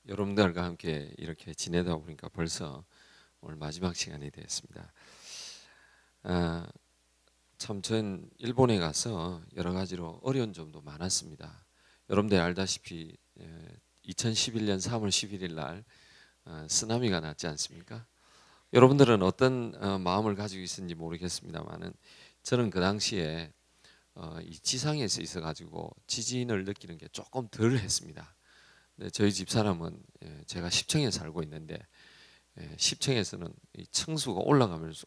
여러분들과 함께 이렇게 지내다 보니까 벌써 오늘 마지막 시간이 되었습니다. 참 전 일본에 가서 여러 가지로 어려운 점도 많았습니다. 여러분들 알다시피 2011년 3월 11일 날 쓰나미가 났지 않습니까? 여러분들은 어떤 마음을 가지고 있었는지 모르겠습니다만은 저는 그 당시에 이 지상에서 있어가지고 지진을 느끼는 게 조금 덜 했습니다. 네, 저희 집 사람은 제가 10층에 살고 있는데 10층에서는 이 층수가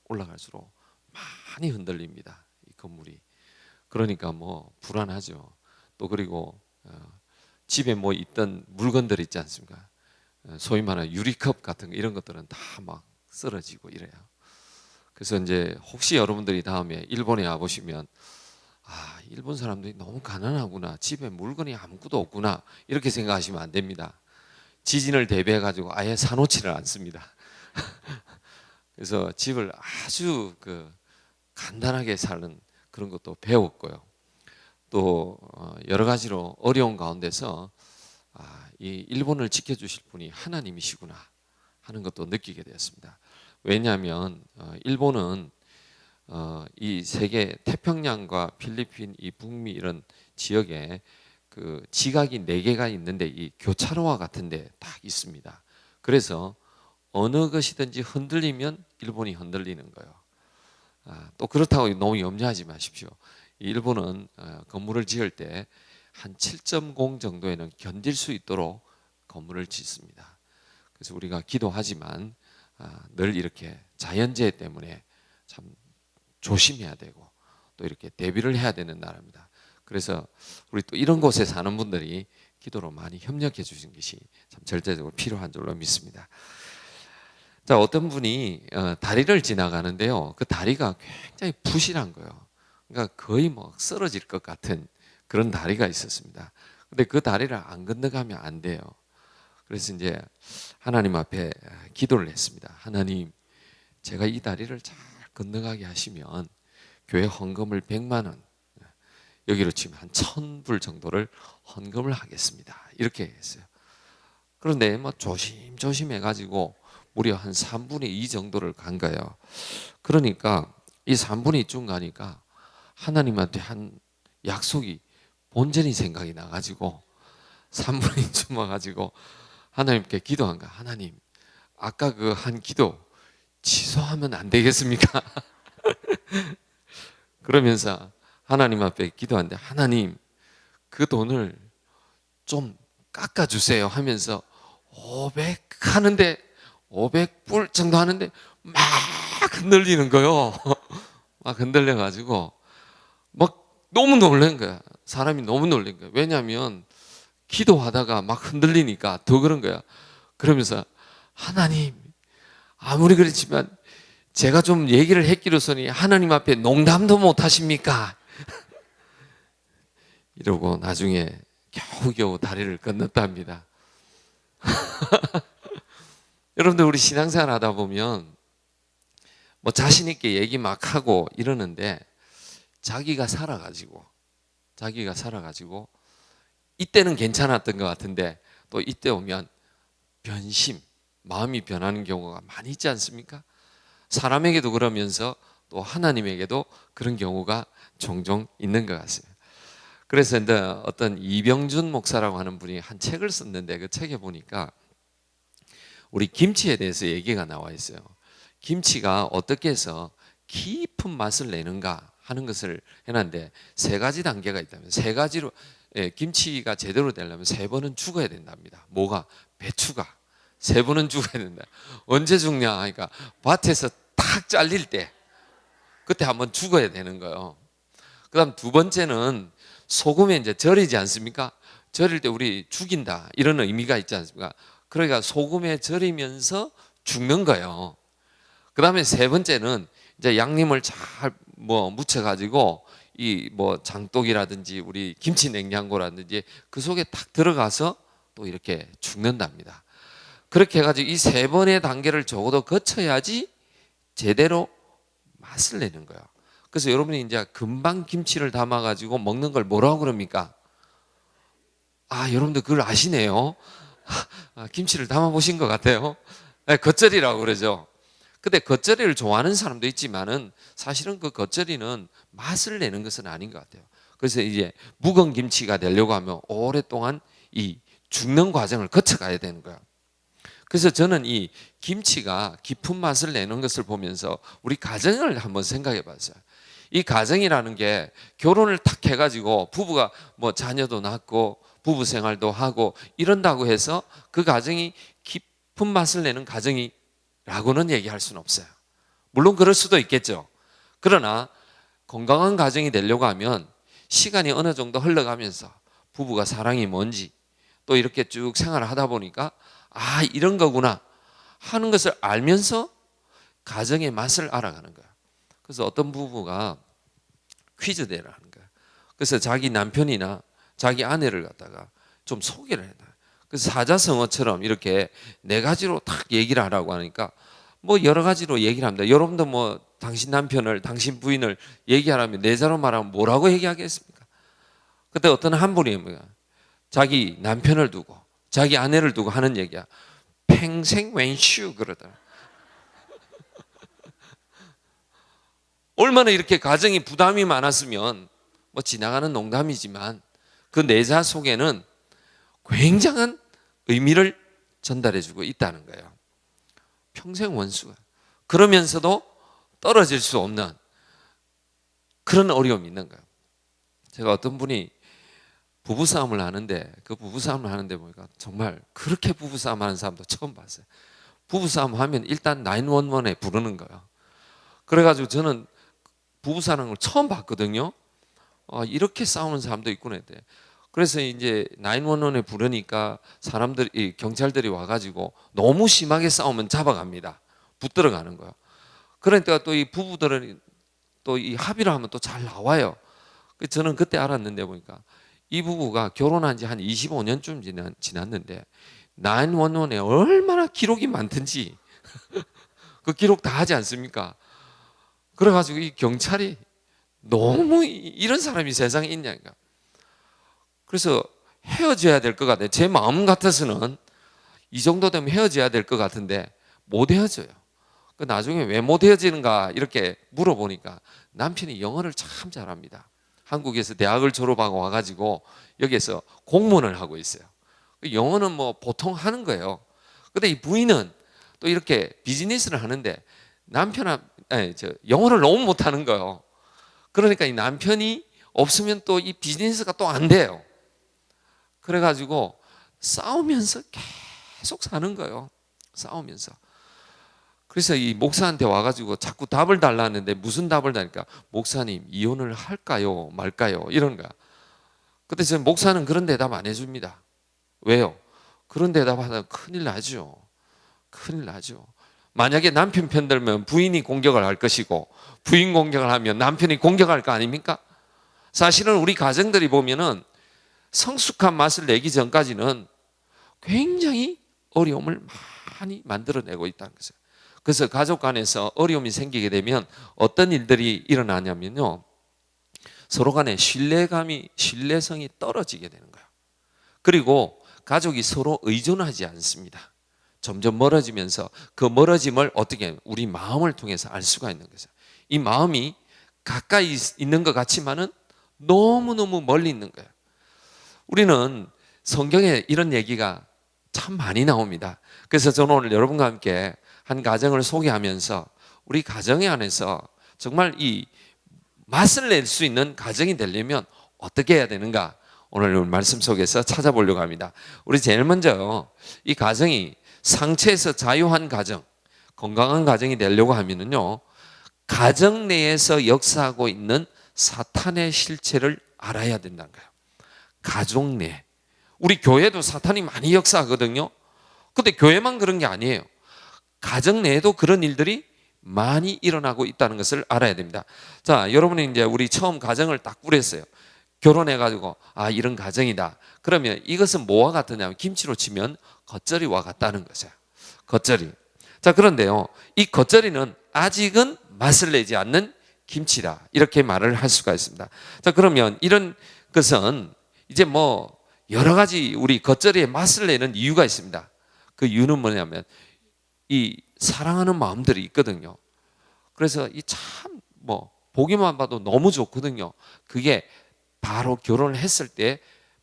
올라갈수록 많이 흔들립니다. 이 건물이. 그러니까 뭐 불안하죠. 또 그리고 집에 뭐 있던 물건들 있지 않습니까? 소위 말하는 유리컵 같은 거 이런 것들은 다 막 쓰러지고 이래요. 그래서 이제 혹시 여러분들이 다음에 일본에 와 보시면 일본 사람들이 너무 가난하구나. 집에 물건이 아무것도 없구나. 이렇게 생각하시면 안 됩니다. 지진을 대비해 가지고 아예 사놓지를 않습니다. 그래서 집을 아주 간단하게 사는 그런 것도 배웠고요. 또 여러 가지로 어려운 가운데서 이 일본을 지켜주실 분이 하나님이시구나 하는 것도 느끼게 되었습니다. 왜냐하면 일본은 이 세계 태평양과 필리핀, 이 북미 이런 지역에 그 지각이 4개가 있는데 이 교차로와 같은 데 딱 있습니다. 그래서 어느 것이든지 흔들리면 일본이 흔들리는 거예요. 또 그렇다고 너무 염려하지 마십시오. 일본은 건물을 지을 때 한 7.0 정도에는 견딜 수 있도록 건물을 짓습니다. 그래서 우리가 기도하지만 늘 이렇게 자연재해 때문에 참 조심해야 되고 또 이렇게 대비를 해야 되는 나라입니다. 그래서 우리 또 이런 곳에 사는 분들이 기도로 많이 협력해 주신 것이 참 절대적으로 필요한 줄로 믿습니다. 자, 어떤 분이 다리를 지나가는데요. 그 다리가 굉장히 부실한 거예요. 그러니까 거의 뭐 쓰러질 것 같은 그런 다리가 있었습니다. 근데 그 다리를 안 건너가면 안 돼요. 그래서 이제 하나님 앞에 기도를 했습니다. 하나님, 제가 이 다리를 잘 건너가게 하시면 교회 헌금을 100만 원, 여기로 치면 한 1,000불 정도를 헌금을 하겠습니다. 이렇게 했어요. 그런데 뭐 조심조심 해가지고 무려 한 3분의 2 정도를 간 거예요. 그러니까 이 3분의 2쯤 가니까 하나님한테 한 약속이 본전이 생각이 나가지고 3분의 2쯤 와가지고 하나님께 기도한 거야. 하나님, 아까 그 한 기도 취소하면 안 되겠습니까? 그러면서 하나님 앞에 기도하는데 하나님, 그 돈을 좀 깎아주세요 하면서 500 하는데 500불 정도 하는데 막 흔들리는 거요. 막 흔들려가지고 막 너무 놀란 거야. 사람이 너무 놀란 거야. 왜냐하면 기도하다가 막 흔들리니까 더 그런 거야. 그러면서 하나님, 아무리 그렇지만 제가 좀 얘기를 했기로서니 하나님 앞에 농담도 못 하십니까? 이러고 나중에 겨우겨우 다리를 건넜답니다. 여러분들 우리 신앙생활 하다 보면 뭐 자신 있게 얘기 막 하고 이러는데 자기가 살아가지고 이때는 괜찮았던 것 같은데 또 이때 오면 변심, 마음이 변하는 경우가 많이 있지 않습니까? 사람에게도 그러면서 또 하나님에게도 그런 경우가 종종 있는 것 같습니다. 그래서 어떤 이병준 목사라고 하는 분이 한 책을 썼는데 그 책에 보니까 우리 김치에 대해서 얘기가 나와 있어요. 김치가 어떻게 해서 깊은 맛을 내는가 하는 것을 해놨는데 3가지 단계가 있다면 3가지로 김치가 제대로 되려면 3번은 죽어야 된답니다. 뭐가? 배추가 3번은 죽어야 된다. 언제 죽냐 하니까 밭에서 딱 잘릴 때 그때 한번 죽어야 되는 거예요. 그 다음 2번째는 소금에 이제 절이지 않습니까? 절일 때 우리 죽인다 이런 의미가 있지 않습니까? 그러니까 소금에 절이면서 죽는 거예요. 그 다음에 3번째는 이제 양념을 잘 묻혀가지고 이 뭐 장독이라든지 우리 김치 냉장고라든지 그 속에 딱 들어가서 또 이렇게 죽는답니다. 그렇게 해가지고 이 3번의 단계를 적어도 거쳐야지 제대로 맛을 내는 거예요. 그래서 여러분이 이제 금방 김치를 담아가지고 먹는 걸 뭐라고 그럽니까? 여러분들 그걸 아시네요. 김치를 담아 보신 것 같아요. 네, 겉절이라고 그러죠. 근데 겉절이를 좋아하는 사람도 있지만은 사실은 그 겉절이는 맛을 내는 것은 아닌 것 같아요. 그래서 이제 묵은 김치가 되려고 하면 오랫동안 이 죽는 과정을 거쳐가야 되는 거예요. 그래서 저는 이 김치가 깊은 맛을 내는 것을 보면서 우리 가정을 한번 생각해 봤어요. 이 가정이라는 게 결혼을 탁 해가지고 부부가 뭐 자녀도 낳고 부부 생활도 하고 이런다고 해서 그 가정이 깊은 맛을 내는 가정이라고는 얘기할 수는 없어요. 물론 그럴 수도 있겠죠. 그러나 건강한 가정이 되려고 하면 시간이 어느 정도 흘러가면서 부부가 사랑이 뭔지 또 이렇게 쭉 생활을 하다 보니까 이런 거구나 하는 것을 알면서 가정의 맛을 알아가는 거야. 그래서 어떤 부부가 퀴즈 대회를 하는 거야. 그래서 자기 남편이나 자기 아내를 갖다가 좀 소개를 해놔. 그래서 사자성어처럼 이렇게 네 가지로 딱 얘기를 하라고 하니까 뭐 여러 가지로 얘기를 합니다. 여러분도 뭐 당신 남편을, 당신 부인을 얘기하라면 네 자로 말하면 뭐라고 얘기하겠습니까? 그때 어떤 한 분이 뭐야? 자기 남편을 두고 자기 아내를 두고 하는 얘기야. 평생 웬슈 그러더라. 얼마나 이렇게 가정이 부담이 많았으면 뭐 지나가는 농담이지만 그 내자 속에는 굉장한 의미를 전달해주고 있다는 거예요. 평생 원수가. 그러면서도 떨어질 수 없는 그런 어려움이 있는 거예요. 제가 어떤 분이 부부싸움을 하는데 그 부부싸움을 하는데 보니까 정말 그렇게 부부싸움 하는 사람도 처음 봤어요. 부부싸움 하면 일단 911에 부르는 거예요. 그래가지고 저는 부부싸움을 처음 봤거든요. 이렇게 싸우는 사람도 있구나 했대. 그래서 이제 911에 부르니까 사람들이 경찰들이 와가지고 너무 심하게 싸우면 잡아갑니다. 붙들어 가는 거예요. 그러니까 또 이 부부들은 또 이 합의를 하면 또 잘 나와요. 저는 그때 알았는데 보니까 이 부부가 결혼한 지 한 25년쯤 지났는데 911에 얼마나 기록이 많든지 그 기록 다 하지 않습니까? 그래가지고 이 경찰이 너무 이런 사람이 세상에 있냐니까. 그래서 헤어져야 될 것 같아요. 제 마음 같아서는 이 정도 되면 헤어져야 될 것 같은데 못 헤어져요. 나중에 왜 못 헤어지는가 이렇게 물어보니까 남편이 영어를 참 잘합니다. 한국에서 대학을 졸업하고 와가지고 여기에서 공무원을 하고 있어요. 영어는 뭐 보통 하는 거예요. 근데 이 부인은 또 이렇게 비즈니스를 하는데 영어를 너무 못하는 거예요. 그러니까 이 남편이 없으면 또 이 비즈니스가 또 안 돼요. 그래가지고 싸우면서 계속 사는 거예요. 싸우면서. 그래서 이 목사한테 와가지고 자꾸 답을 달라는데 무슨 답을 달니까 목사님 이혼을 할까요 말까요 이런 거야. 그때 저 목사는 그런 대답 안 해줍니다. 왜요? 그런 대답 하다 큰일 나죠. 큰일 나죠. 만약에 남편 편 들면 부인이 공격을 할 것이고 부인 공격을 하면 남편이 공격할 거 아닙니까? 사실은 우리 가정들이 보면은 성숙한 맛을 내기 전까지는 굉장히 어려움을 많이 만들어내고 있다는 거죠. 그래서 가족 간에서 어려움이 생기게 되면 어떤 일들이 일어나냐면요. 서로 간에 신뢰성이 떨어지게 되는 거예요. 그리고 가족이 서로 의존하지 않습니다. 점점 멀어지면서 그 멀어짐을 어떻게 우리 마음을 통해서 알 수가 있는 거죠. 이 마음이 가까이 있는 것 같지만은 너무너무 멀리 있는 거예요. 우리는 성경에 이런 얘기가 참 많이 나옵니다. 그래서 저는 오늘 여러분과 함께 한 가정을 소개하면서 우리 가정에 안에서 정말 이 맛을 낼 수 있는 가정이 되려면 어떻게 해야 되는가 오늘 말씀 속에서 찾아보려고 합니다. 우리 제일 먼저 이 가정이 상처에서 자유한 가정, 건강한 가정이 되려고 하면은요, 가정 내에서 역사하고 있는 사탄의 실체를 알아야 된다는 거예요. 가족 내. 우리 교회도 사탄이 많이 역사하거든요. 근데 교회만 그런 게 아니에요. 가정 내에도 그런 일들이 많이 일어나고 있다는 것을 알아야 됩니다. 자, 여러분이 이제 우리 처음 가정을 딱 꾸렸어요. 결혼해가지고 이런 가정이다. 그러면 이것은 뭐와 같으냐면 김치로 치면 겉절이와 같다는 거죠. 겉절이. 자, 그런데요, 이 겉절이는 아직은 맛을 내지 않는 김치다. 이렇게 말을 할 수가 있습니다. 자, 그러면 이런 것은 이제 뭐 여러 가지 우리 겉절이의 맛을 내는 이유가 있습니다. 그 이유는 뭐냐면 이 사랑하는 마음들이 있거든요. 그래서 이 참 뭐 보기만 봐도 너무 좋거든요. 그게 바로 결혼을 했을 때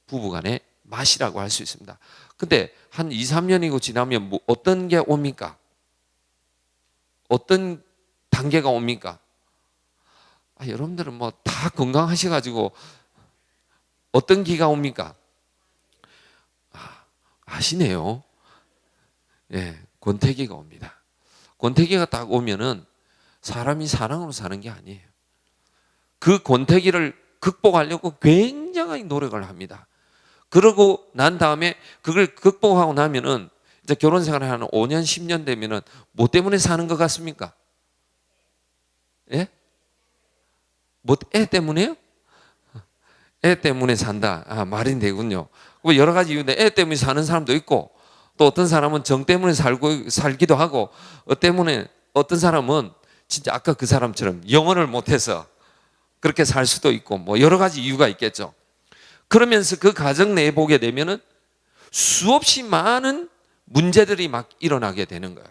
부부간의 맛이라고 할 수 있습니다. 근데 한 2, 3년이고 지나면 뭐 어떤 게 옵니까? 어떤 단계가 옵니까? 여러분들은 뭐 다 건강하셔가지고 어떤 기가 옵니까? 아시네요. 예, 권태기가 옵니다. 권태기가 딱 오면은 사람이 사랑으로 사는 게 아니에요. 그 권태기를 극복하려고 굉장히 노력을 합니다. 그러고 난 다음에 그걸 극복하고 나면은 이제 결혼 생활을 하는 5년, 10년 되면은 뭐 때문에 사는 것 같습니까? 예? 뭐, 애 때문에요? 애 때문에 산다. 말이 되군요. 뭐 여러 가지 이유인데 애 때문에 사는 사람도 있고 또 어떤 사람은 정 때문에 살기도 하고 어떤 사람은 진짜 아까 그 사람처럼 영혼을 못해서 그렇게 살 수도 있고 뭐 여러 가지 이유가 있겠죠. 그러면서 그 가정 내에 보게 되면은 수없이 많은 문제들이 막 일어나게 되는 거야.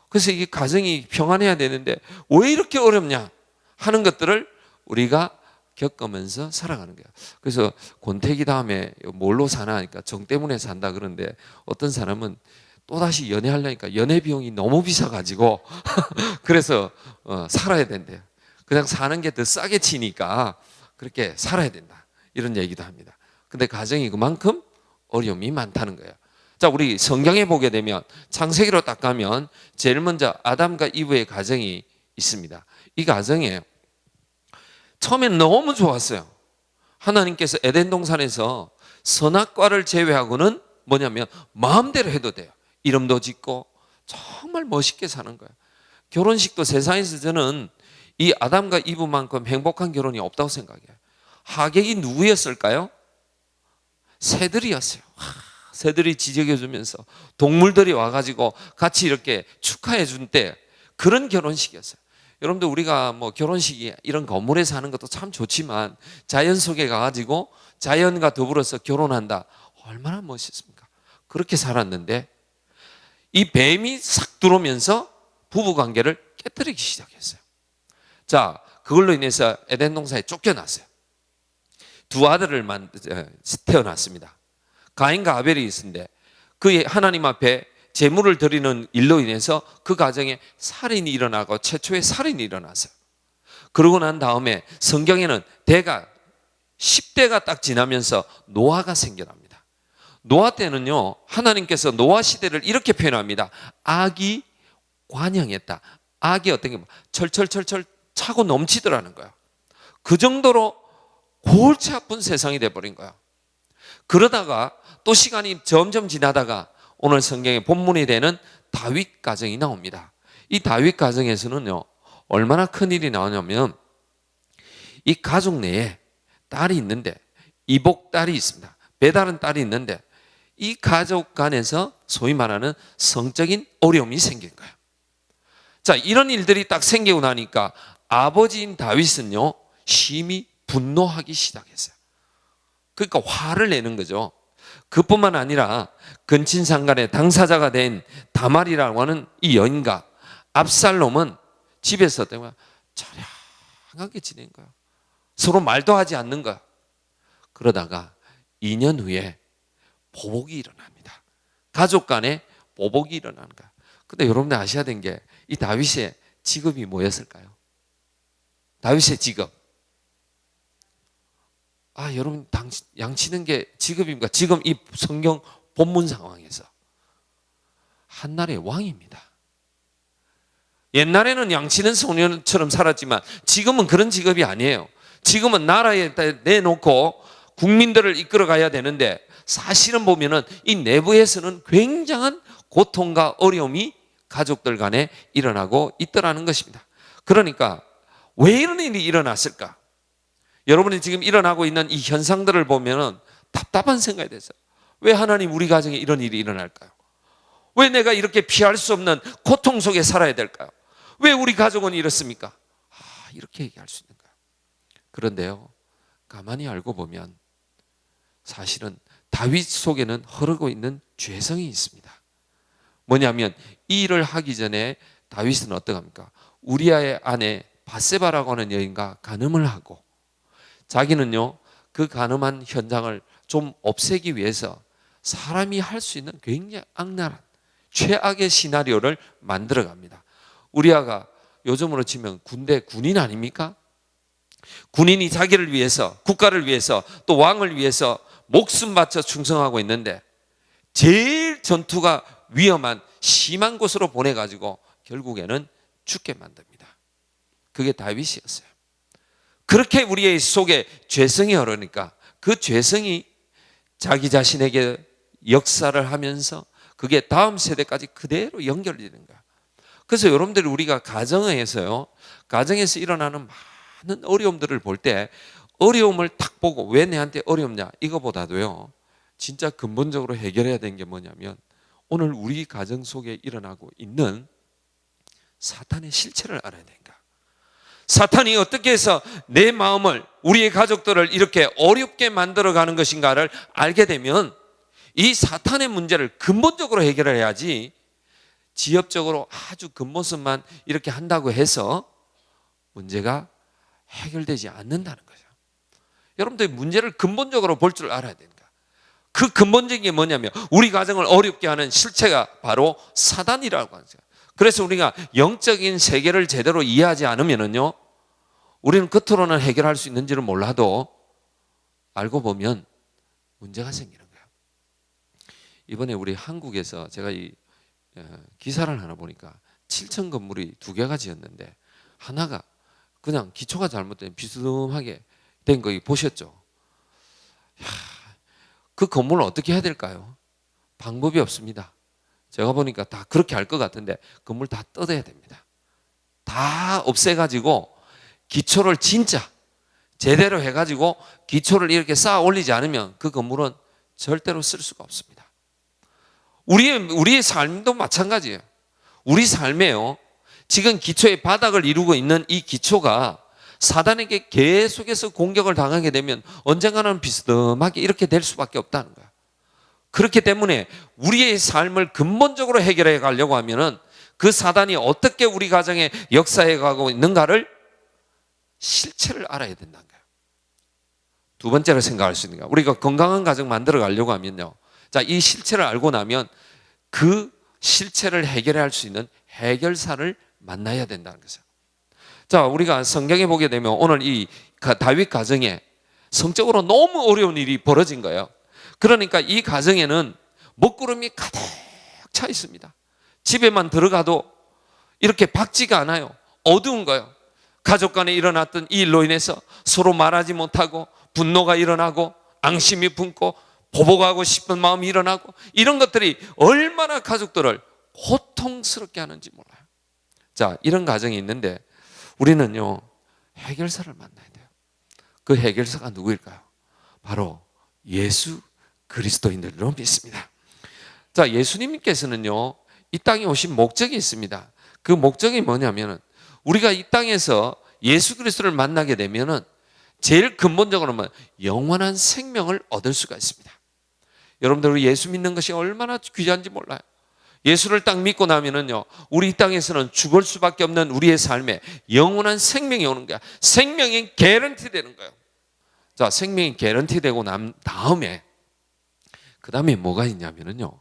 그래서 이게 가정이 평안해야 되는데 왜 이렇게 어렵냐 하는 것들을 우리가 겪으면서 살아가는 거야. 그래서 권태기 다음에 뭘로 사나 하니까 정 때문에 산다 그러는데 어떤 사람은 또다시 연애하려니까 연애 비용이 너무 비싸가지고 그래서 살아야 된대요. 그냥 사는 게 더 싸게 치니까 그렇게 살아야 된다. 이런 얘기도 합니다. 근데 가정이 그만큼 어려움이 많다는 거예요. 자, 우리 성경에 보게 되면 창세기로 딱 가면 제일 먼저 아담과 이브의 가정이 있습니다. 이 가정에 처음엔 너무 좋았어요. 하나님께서 에덴 동산에서 선악과를 제외하고는 뭐냐면 마음대로 해도 돼요. 이름도 짓고 정말 멋있게 사는 거예요. 결혼식도 세상에서 저는 이 아담과 이브만큼 행복한 결혼이 없다고 생각해요. 하객이 누구였을까요? 새들이었어요. 새들이 지저귀주면서 동물들이 와가지고 같이 이렇게 축하해 준 때 그런 결혼식이었어요. 여러분들 우리가 뭐 결혼식이 이런 건물에 사는 것도 참 좋지만 자연 속에 가가지고 자연과 더불어서 결혼한다. 얼마나 멋있습니까? 그렇게 살았는데 이 뱀이 싹 들어오면서 부부관계를 깨뜨리기 시작했어요. 자, 그걸로 인해서 에덴 동산에 쫓겨났어요. 두 아들을 태어났습니다. 가인과 아벨이 있는데 그 하나님 앞에 제물을 드리는 일로 인해서 그 가정에 살인이 일어나고 최초의 살인이 일어났어요. 그러고 난 다음에 성경에는 대가 10대가 딱 지나면서 노아가 생겨납니다. 노아 때는요, 하나님께서 노아 시대를 이렇게 표현합니다. 악이 관영했다. 악이 어떤 게 철철철철 차고 넘치더라는 거야. 그 정도로 골치 아픈 세상이 돼버린 거야. 그러다가 또 시간이 점점 지나다가 오늘 성경의 본문이 되는 다윗 가정이 나옵니다. 이 다윗 가정에서는요, 얼마나 큰일이 나오냐면 이 가족 내에 딸이 있는데 이복 딸이 있습니다. 배다른 딸이 있는데 이 가족 간에서 소위 말하는 성적인 어려움이 생긴 거예요. 자, 이런 일들이 딱 생기고 나니까 아버지인 다윗은요, 심히 분노하기 시작했어요. 그러니까 화를 내는 거죠. 그뿐만 아니라 근친상간의 당사자가 된 다말이라고 하는 이 여인과 압살롬은 집에서 처량하게 지낸 거야. 서로 말도 하지 않는 거야. 그러다가 2년 후에 보복이 일어납니다. 가족 간에 보복이 일어나는 거야. 근데 여러분들 아셔야 되는 게 이 다윗의 직업이 뭐였을까요? 다윗의 직업. 여러분 양치는 게 직업입니까? 지금 이 성경 본문 상황에서 한나라의 왕입니다. 옛날에는 양치는 소년처럼 살았지만 지금은 그런 직업이 아니에요. 지금은 나라에 내놓고 국민들을 이끌어 가야 되는데 사실은 보면은 이 내부에서는 굉장한 고통과 어려움이 가족들 간에 일어나고 있더라는 것입니다. 그러니까 왜 이런 일이 일어났을까? 여러분이 지금 일어나고 있는 이 현상들을 보면은 답답한 생각이 됐어요. 왜 하나님 우리 가정에 이런 일이 일어날까요? 왜 내가 이렇게 피할 수 없는 고통 속에 살아야 될까요? 왜 우리 가족은 이렇습니까? 이렇게 얘기할 수 있는 거예요. 그런데요, 가만히 알고 보면 사실은 다윗 속에는 흐르고 있는 죄성이 있습니다. 뭐냐면 이 일을 하기 전에 다윗은 어떡합니까? 우리아의 아내 바세바라고 하는 여인과 간음을 하고 자기는요 그 간음한 현장을 좀 없애기 위해서 사람이 할 수 있는 굉장히 악랄한 최악의 시나리오를 만들어 갑니다. 우리아가 요즘으로 치면 군인 아닙니까? 군인이 자기를 위해서, 국가를 위해서, 또 왕을 위해서 목숨 바쳐 충성하고 있는데 제일 전투가 위험한 심한 곳으로 보내가지고 결국에는 죽게 만듭니다. 그게 다윗이었어요. 그렇게 우리의 속에 죄성이 흐르니까 그 죄성이 자기 자신에게 역사를 하면서 그게 다음 세대까지 그대로 연결되는 거야. 그래서 여러분들이 우리가 가정에서 일어나는 많은 어려움들을 볼 때 어려움을 딱 보고 왜 내한테 어렵냐 이거보다도요 진짜 근본적으로 해결해야 되는 게 뭐냐면 오늘 우리 가정 속에 일어나고 있는 사탄의 실체를 알아야 된다. 사탄이 어떻게 해서 내 마음을 우리의 가족들을 이렇게 어렵게 만들어가는 것인가를 알게 되면 이 사탄의 문제를 근본적으로 해결해야지 지엽적으로 아주 겉모습만 이렇게 한다고 해서 문제가 해결되지 않는다는 거죠. 여러분들이 문제를 근본적으로 볼 줄 알아야 됩니다. 그 근본적인 게 뭐냐면 우리 가정을 어렵게 하는 실체가 바로 사단이라고 하는 거예요. 그래서 우리가 영적인 세계를 제대로 이해하지 않으면요 우리는 겉으로는 해결할 수 있는지를 몰라도 알고 보면 문제가 생기는 거예요. 이번에 우리 한국에서 제가 이 기사를 하나 보니까 7층 건물이 2개가 지었는데 하나가 그냥 기초가 잘못된 비스듬하게 된 거 보셨죠? 그 건물을 어떻게 해야 될까요? 방법이 없습니다. 제가 보니까 다 그렇게 할 것 같은데 건물 다 뜯어야 됩니다. 다 없애가지고 기초를 진짜 제대로 해가지고 기초를 이렇게 쌓아 올리지 않으면 그 건물은 절대로 쓸 수가 없습니다. 우리의 삶도 마찬가지예요. 우리 삶에요. 지금 기초의 바닥을 이루고 있는 이 기초가 사단에게 계속해서 공격을 당하게 되면 언젠가는 비스듬하게 이렇게 될 수밖에 없다는 거야. 그렇기 때문에 우리의 삶을 근본적으로 해결해 가려고 하면은 그 사단이 어떻게 우리 가정에 역사해 가고 있는가를 실체를 알아야 된다는 거야. 두 번째로 생각할 수 있는 거야. 우리가 건강한 가정 만들어 가려고 하면요. 자, 이 실체를 알고 나면 그 실체를 해결할 수 있는 해결사를 만나야 된다는 거죠. 자, 우리가 성경에 보게 되면 오늘 이 다윗 가정에 성적으로 너무 어려운 일이 벌어진 거예요. 그러니까 이 가정에는 먹구름이 가득 차 있습니다. 집에만 들어가도 이렇게 밝지가 않아요. 어두운 거예요. 가족 간에 일어났던 이 일로 인해서 서로 말하지 못하고 분노가 일어나고 앙심이 품고 보복하고 싶은 마음이 일어나고 이런 것들이 얼마나 가족들을 고통스럽게 하는지 몰라요. 자, 이런 가정이 있는데 우리는요 해결사를 만나야 돼요. 그 해결사가 누구일까요? 바로 예수 그리스도인들로 믿습니다. 자, 예수님께서는요 이 땅에 오신 목적이 있습니다. 그 목적이 뭐냐면은 우리가 이 땅에서 예수 그리스도를 만나게 되면은 제일 근본적으로는 영원한 생명을 얻을 수가 있습니다. 여러분들 예수 믿는 것이 얼마나 귀한지 몰라요. 예수를 딱 믿고 나면은요 우리 이 땅에서는 죽을 수밖에 없는 우리의 삶에 영원한 생명이 오는 거야. 생명이 개런티 되는 거예요. 자, 생명이 개런티 되고 난 다음에 그 다음에 뭐가 있냐면은요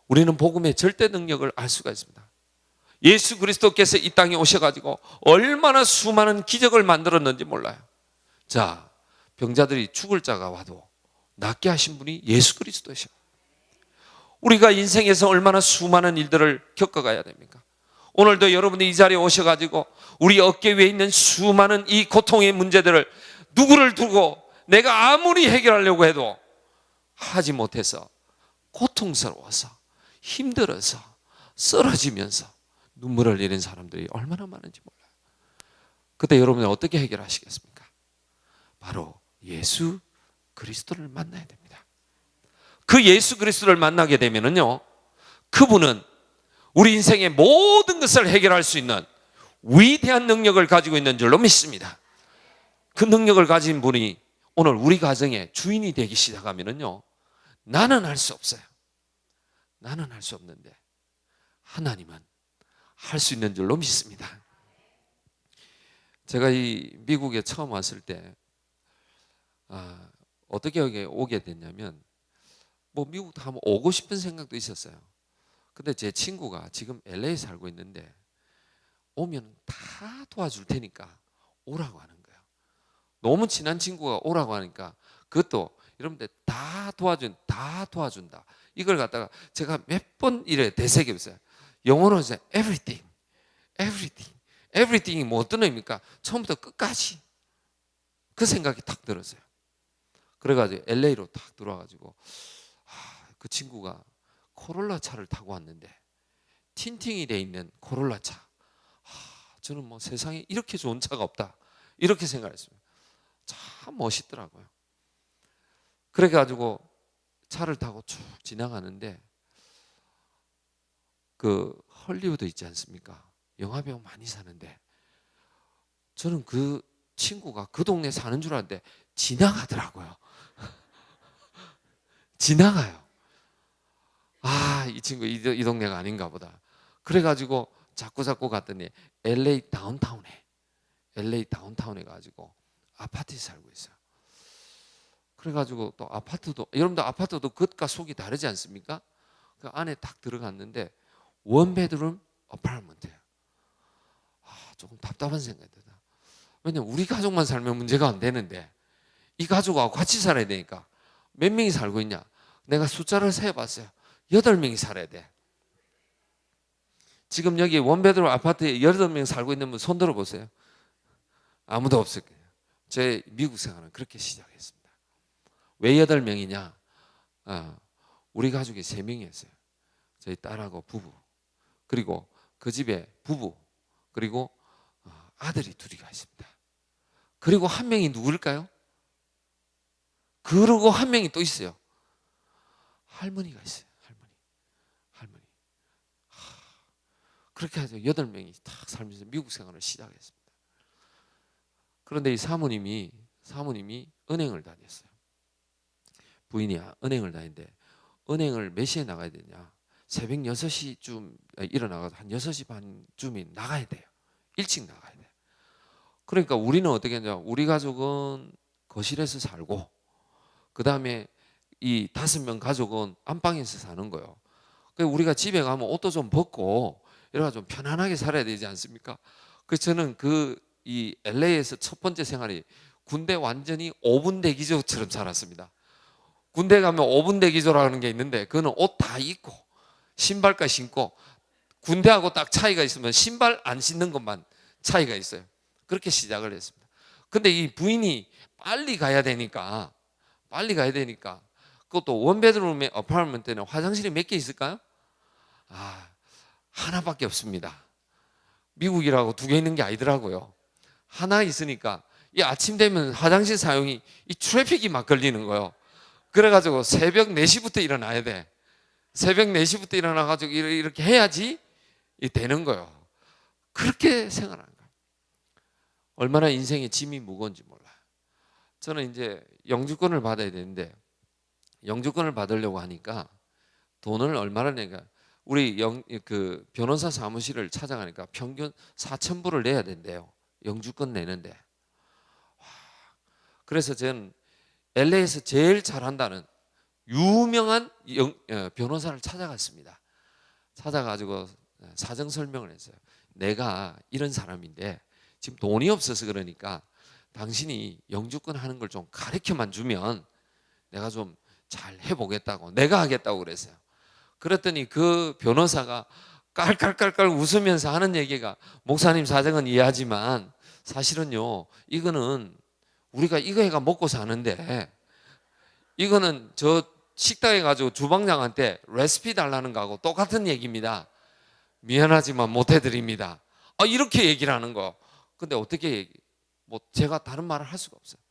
우리는 복음의 절대 능력을 알 수가 있습니다. 예수 그리스도께서 이 땅에 오셔가지고 얼마나 수많은 기적을 만들었는지 몰라요. 자, 병자들이 죽을 자가 와도 낫게 하신 분이 예수 그리스도이셔. 우리가 인생에서 얼마나 수많은 일들을 겪어가야 됩니까? 오늘도 여러분이 이 자리에 오셔가지고 우리 어깨 위에 있는 수많은 이 고통의 문제들을 누구를 두고 내가 아무리 해결하려고 해도 하지 못해서 고통스러워서 힘들어서 쓰러지면서 눈물을 흘리는 사람들이 얼마나 많은지 몰라요. 그때 여러분은 어떻게 해결하시겠습니까? 바로 예수 그리스도를 만나야 됩니다. 그 예수 그리스도를 만나게 되면은요, 그분은 우리 인생의 모든 것을 해결할 수 있는 위대한 능력을 가지고 있는 줄로 믿습니다. 그 능력을 가진 분이 오늘 우리 가정의 주인이 되기 시작하면은요, 나는 할 수 없어요. 나는 할 수 없는데 하나님은 할 수 있는 줄로 믿습니다. 제가 이 미국에 처음 왔을 때 어떻게 여기 오게 됐냐면 뭐 미국도 한번 오고 싶은 생각도 있었어요. 근데 제 친구가 지금 LA에 살고 있는데 오면 다 도와줄 테니까 오라고 하는 거예요. 너무 친한 친구가 오라고 하니까 그것도 여러분들 다 도와준다. 이걸 갖다가 제가 몇 번 이래 되새겼어요. 영어로 이제 everything이 뭐 어떤 의미입니까? 처음부터 끝까지 그 생각이 탁 들었어요. 그래가지고 LA로 탁 들어와가지고 그 친구가 코롤라 차를 타고 왔는데 틴팅이 돼 있는 코롤라 차. 저는 뭐 세상에 이렇게 좋은 차가 없다 이렇게 생각했습니다. 참 멋있더라고요. 그래가지고 차를 타고 쭉 지나가는데 그 헐리우드 있지 않습니까? 영화배우 많이 사는데 저는 그 친구가 그 동네 사는 줄 알았는데 지나가더라고요. 지나가요. 이 친구 이 동네가 아닌가 보다. 그래가지고 자꾸 갔더니 LA 다운타운에 가지고 아파트에 살고 있어요. 그래가지고 또 아파트도 여러분들 아파트도 겉과 속이 다르지 않습니까? 그 안에 딱 들어갔는데 원베드룸 어파트먼트예요. 조금 답답한 생각이 들다. 왜냐면 우리 가족만 살면 문제가 안 되는데 이 가족하고 같이 살아야 되니까 몇 명이 살고 있냐? 내가 숫자를 세어봤어요. 8명이 살아야 돼. 지금 여기 원베드룸 아파트에 8명 살고 있는 분 손 들어보세요. 아무도 없을 거예요. 제 미국 생활은 그렇게 시작했습니다. 왜 8명이냐? 우리 가족이 3명이었어요. 저희 딸하고 부부, 그리고 그 집에 부부, 그리고 아들이 2이가 있습니다. 그리고 한 명이 누구일까요? 그러고 한 명이 또 있어요. 할머니가 있어요. 할머니. 그렇게 해서 8명이 딱 살면서 미국 생활을 시작했습니다. 그런데 이 사모님이 은행을 다녔어요. 부인이 은행을 다니는데 은행을 몇 시에 나가야 되냐? 새벽 6시쯤 일어나서 한 6시 반쯤에 나가야 돼요. 일찍 나가야 돼요. 그러니까 우리는 어떻게 했냐? 우리 가족은 거실에서 살고 그 다음에 이 5명 가족은 안방에서 사는 거예요. 그래서 우리가 집에 가면 옷도 좀 벗고 이래가 좀 편안하게 살아야 되지 않습니까? 그래서 저는 이 LA에서 첫 번째 생활이 군대 완전히 5분 대기조처럼 살았습니다. 군대 가면 5분 대기조라는 게 있는데 그거는 옷 다 입고 신발까지 신고 군대하고 딱 차이가 있으면 신발 안 신는 것만 차이가 있어요. 그렇게 시작을 했습니다. 근데 이 부인이 빨리 가야 되니까 그것도 원베드룸의 어파트먼트는 화장실이 몇 개 있을까요? 하나밖에 없습니다. 미국이라고 2개 있는 게 아니더라고요. 하나 있으니까 이 아침 되면 화장실 사용이 이 트래픽이 막 걸리는 거예요. 그래가지고 새벽 4시부터 일어나야 돼. 새벽 4시부터 일어나가지고 이렇게 해야지 되는 거예요. 그렇게 생활하는 거예요. 얼마나 인생의 짐이 무거운지 몰라요. 저는 이제 영주권을 받아야 되는데 영주권을 받으려고 하니까 돈을 얼마나 내가 우리 그 변호사 사무실을 찾아가니까 평균 4,000불을 내야 된대요. 영주권 내는데. 그래서 저는 LA에서 제일 잘한다는 유명한 변호사를 찾아갔습니다. 찾아가지고 사정 설명을 했어요. 내가 이런 사람인데 지금 돈이 없어서 그러니까 당신이 영주권 하는 걸 좀 가르쳐만 주면 내가 좀 잘 해보겠다고, 내가 하겠다고 그랬어요. 그랬더니 그 변호사가 깔깔깔깔 웃으면서 하는 얘기가, 목사님 사정은 이해하지만 사실은요 이거는 우리가 이거 해가 먹고 사는데 이거는 저 식당에 가지고 주방장한테 레시피 달라는 거하고 똑같은 얘기입니다. 미안하지만 못 해드립니다. 이렇게 얘기를 하는 거. 근데 어떻게 뭐 제가 다른 말을 할 수가 없어요.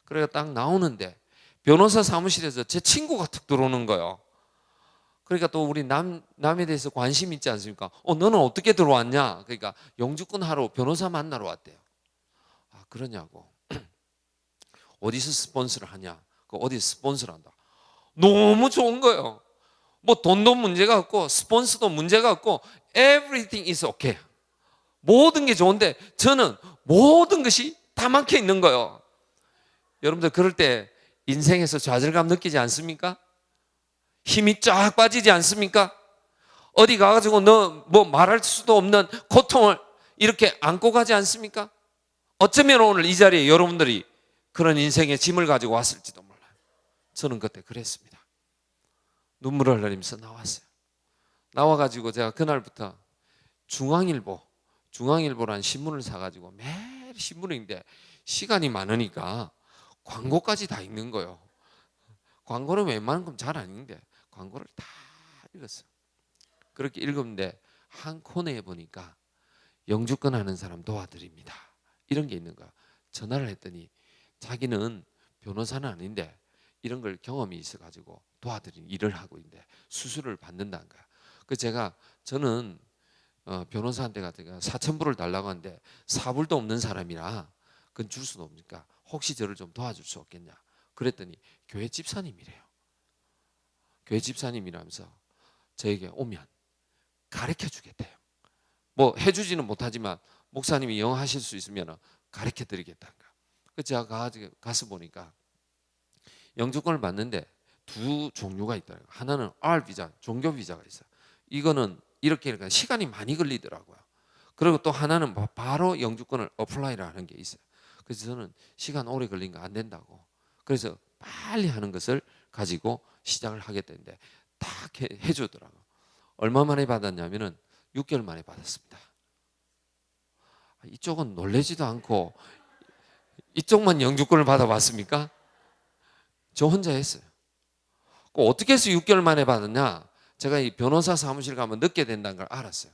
그래서 딱 나오는데 변호사 사무실에서 제 친구가 툭 들어오는 거예요. 그러니까 또 우리 남에 대해서 관심 있지 않습니까? 너는 어떻게 들어왔냐? 그러니까 영주권 하러 변호사 만나러 왔대요. 그러냐고. 어디서 스폰서를 하냐? 어디서 스폰서를 한다. 너무 좋은 거예요. 뭐 돈도 문제가 없고 스폰서도 문제가 없고 everything is okay. 모든 게 좋은데 저는 모든 것이 다 막혀 있는 거예요. 여러분들 그럴 때 인생에서 좌절감 느끼지 않습니까? 힘이 쫙 빠지지 않습니까? 어디 가가지고 너 뭐 말할 수도 없는 고통을 이렇게 안고 가지 않습니까? 어쩌면 오늘 이 자리에 여러분들이 그런 인생의 짐을 가지고 왔을지도 몰라요. 저는 그때 그랬습니다. 눈물을 흘리면서 나왔어요. 나와가지고 제가 그날부터 중앙일보라는 신문을 사가지고 매일 신문인데 시간이 많으니까 광고까지 다 읽는 거예요. 광고는 웬만큼 잘 안 읽는데 광고를 다 읽었어요. 그렇게 읽었는데 한 코너에 보니까 영주권 하는 사람 도와드립니다. 이런 게 있는 거야. 전화를 했더니 자기는 변호사는 아닌데 이런 걸 경험이 있어가지고 도와드리는 일을 하고 있는데 수수료를 받는다는 거야. 그래서 저는 변호사한테 가서 4,000불을 달라고 하는데 4불도 없는 사람이라 그건 줄 수는 없으니까 혹시 저를 좀 도와줄 수 없겠냐. 그랬더니 교회 집사님이래요. 교회 집사님이라면서 저에게 오면 가르쳐 주겠대요. 뭐 해주지는 못하지만 목사님이 영어 하실 수 있으면 가르쳐 드리겠다는 거야. 그래서 제가 가서 보니까 영주권을 받는데 두 종류가 있더라고요. 하나는 R 비자, 종교 비자가 있어요. 이거는 이렇게 시간이 많이 걸리더라고요. 그리고 또 하나는 바로 영주권을 어플라이를 하는 게 있어요. 그래서 저는 시간 오래 걸린 거 안 된다고. 그래서 빨리 하는 것을 가지고 시작을 하겠다는데 딱 해주더라고요. 얼마 만에 받았냐면은 6개월 만에 받았습니다. 이쪽은 놀라지도 않고 이쪽만 영주권을 받아봤습니까? 저 혼자 했어요. 어떻게 해서 6개월 만에 받았냐? 제가 이 변호사 사무실 가면 늦게 된다는 걸 알았어요.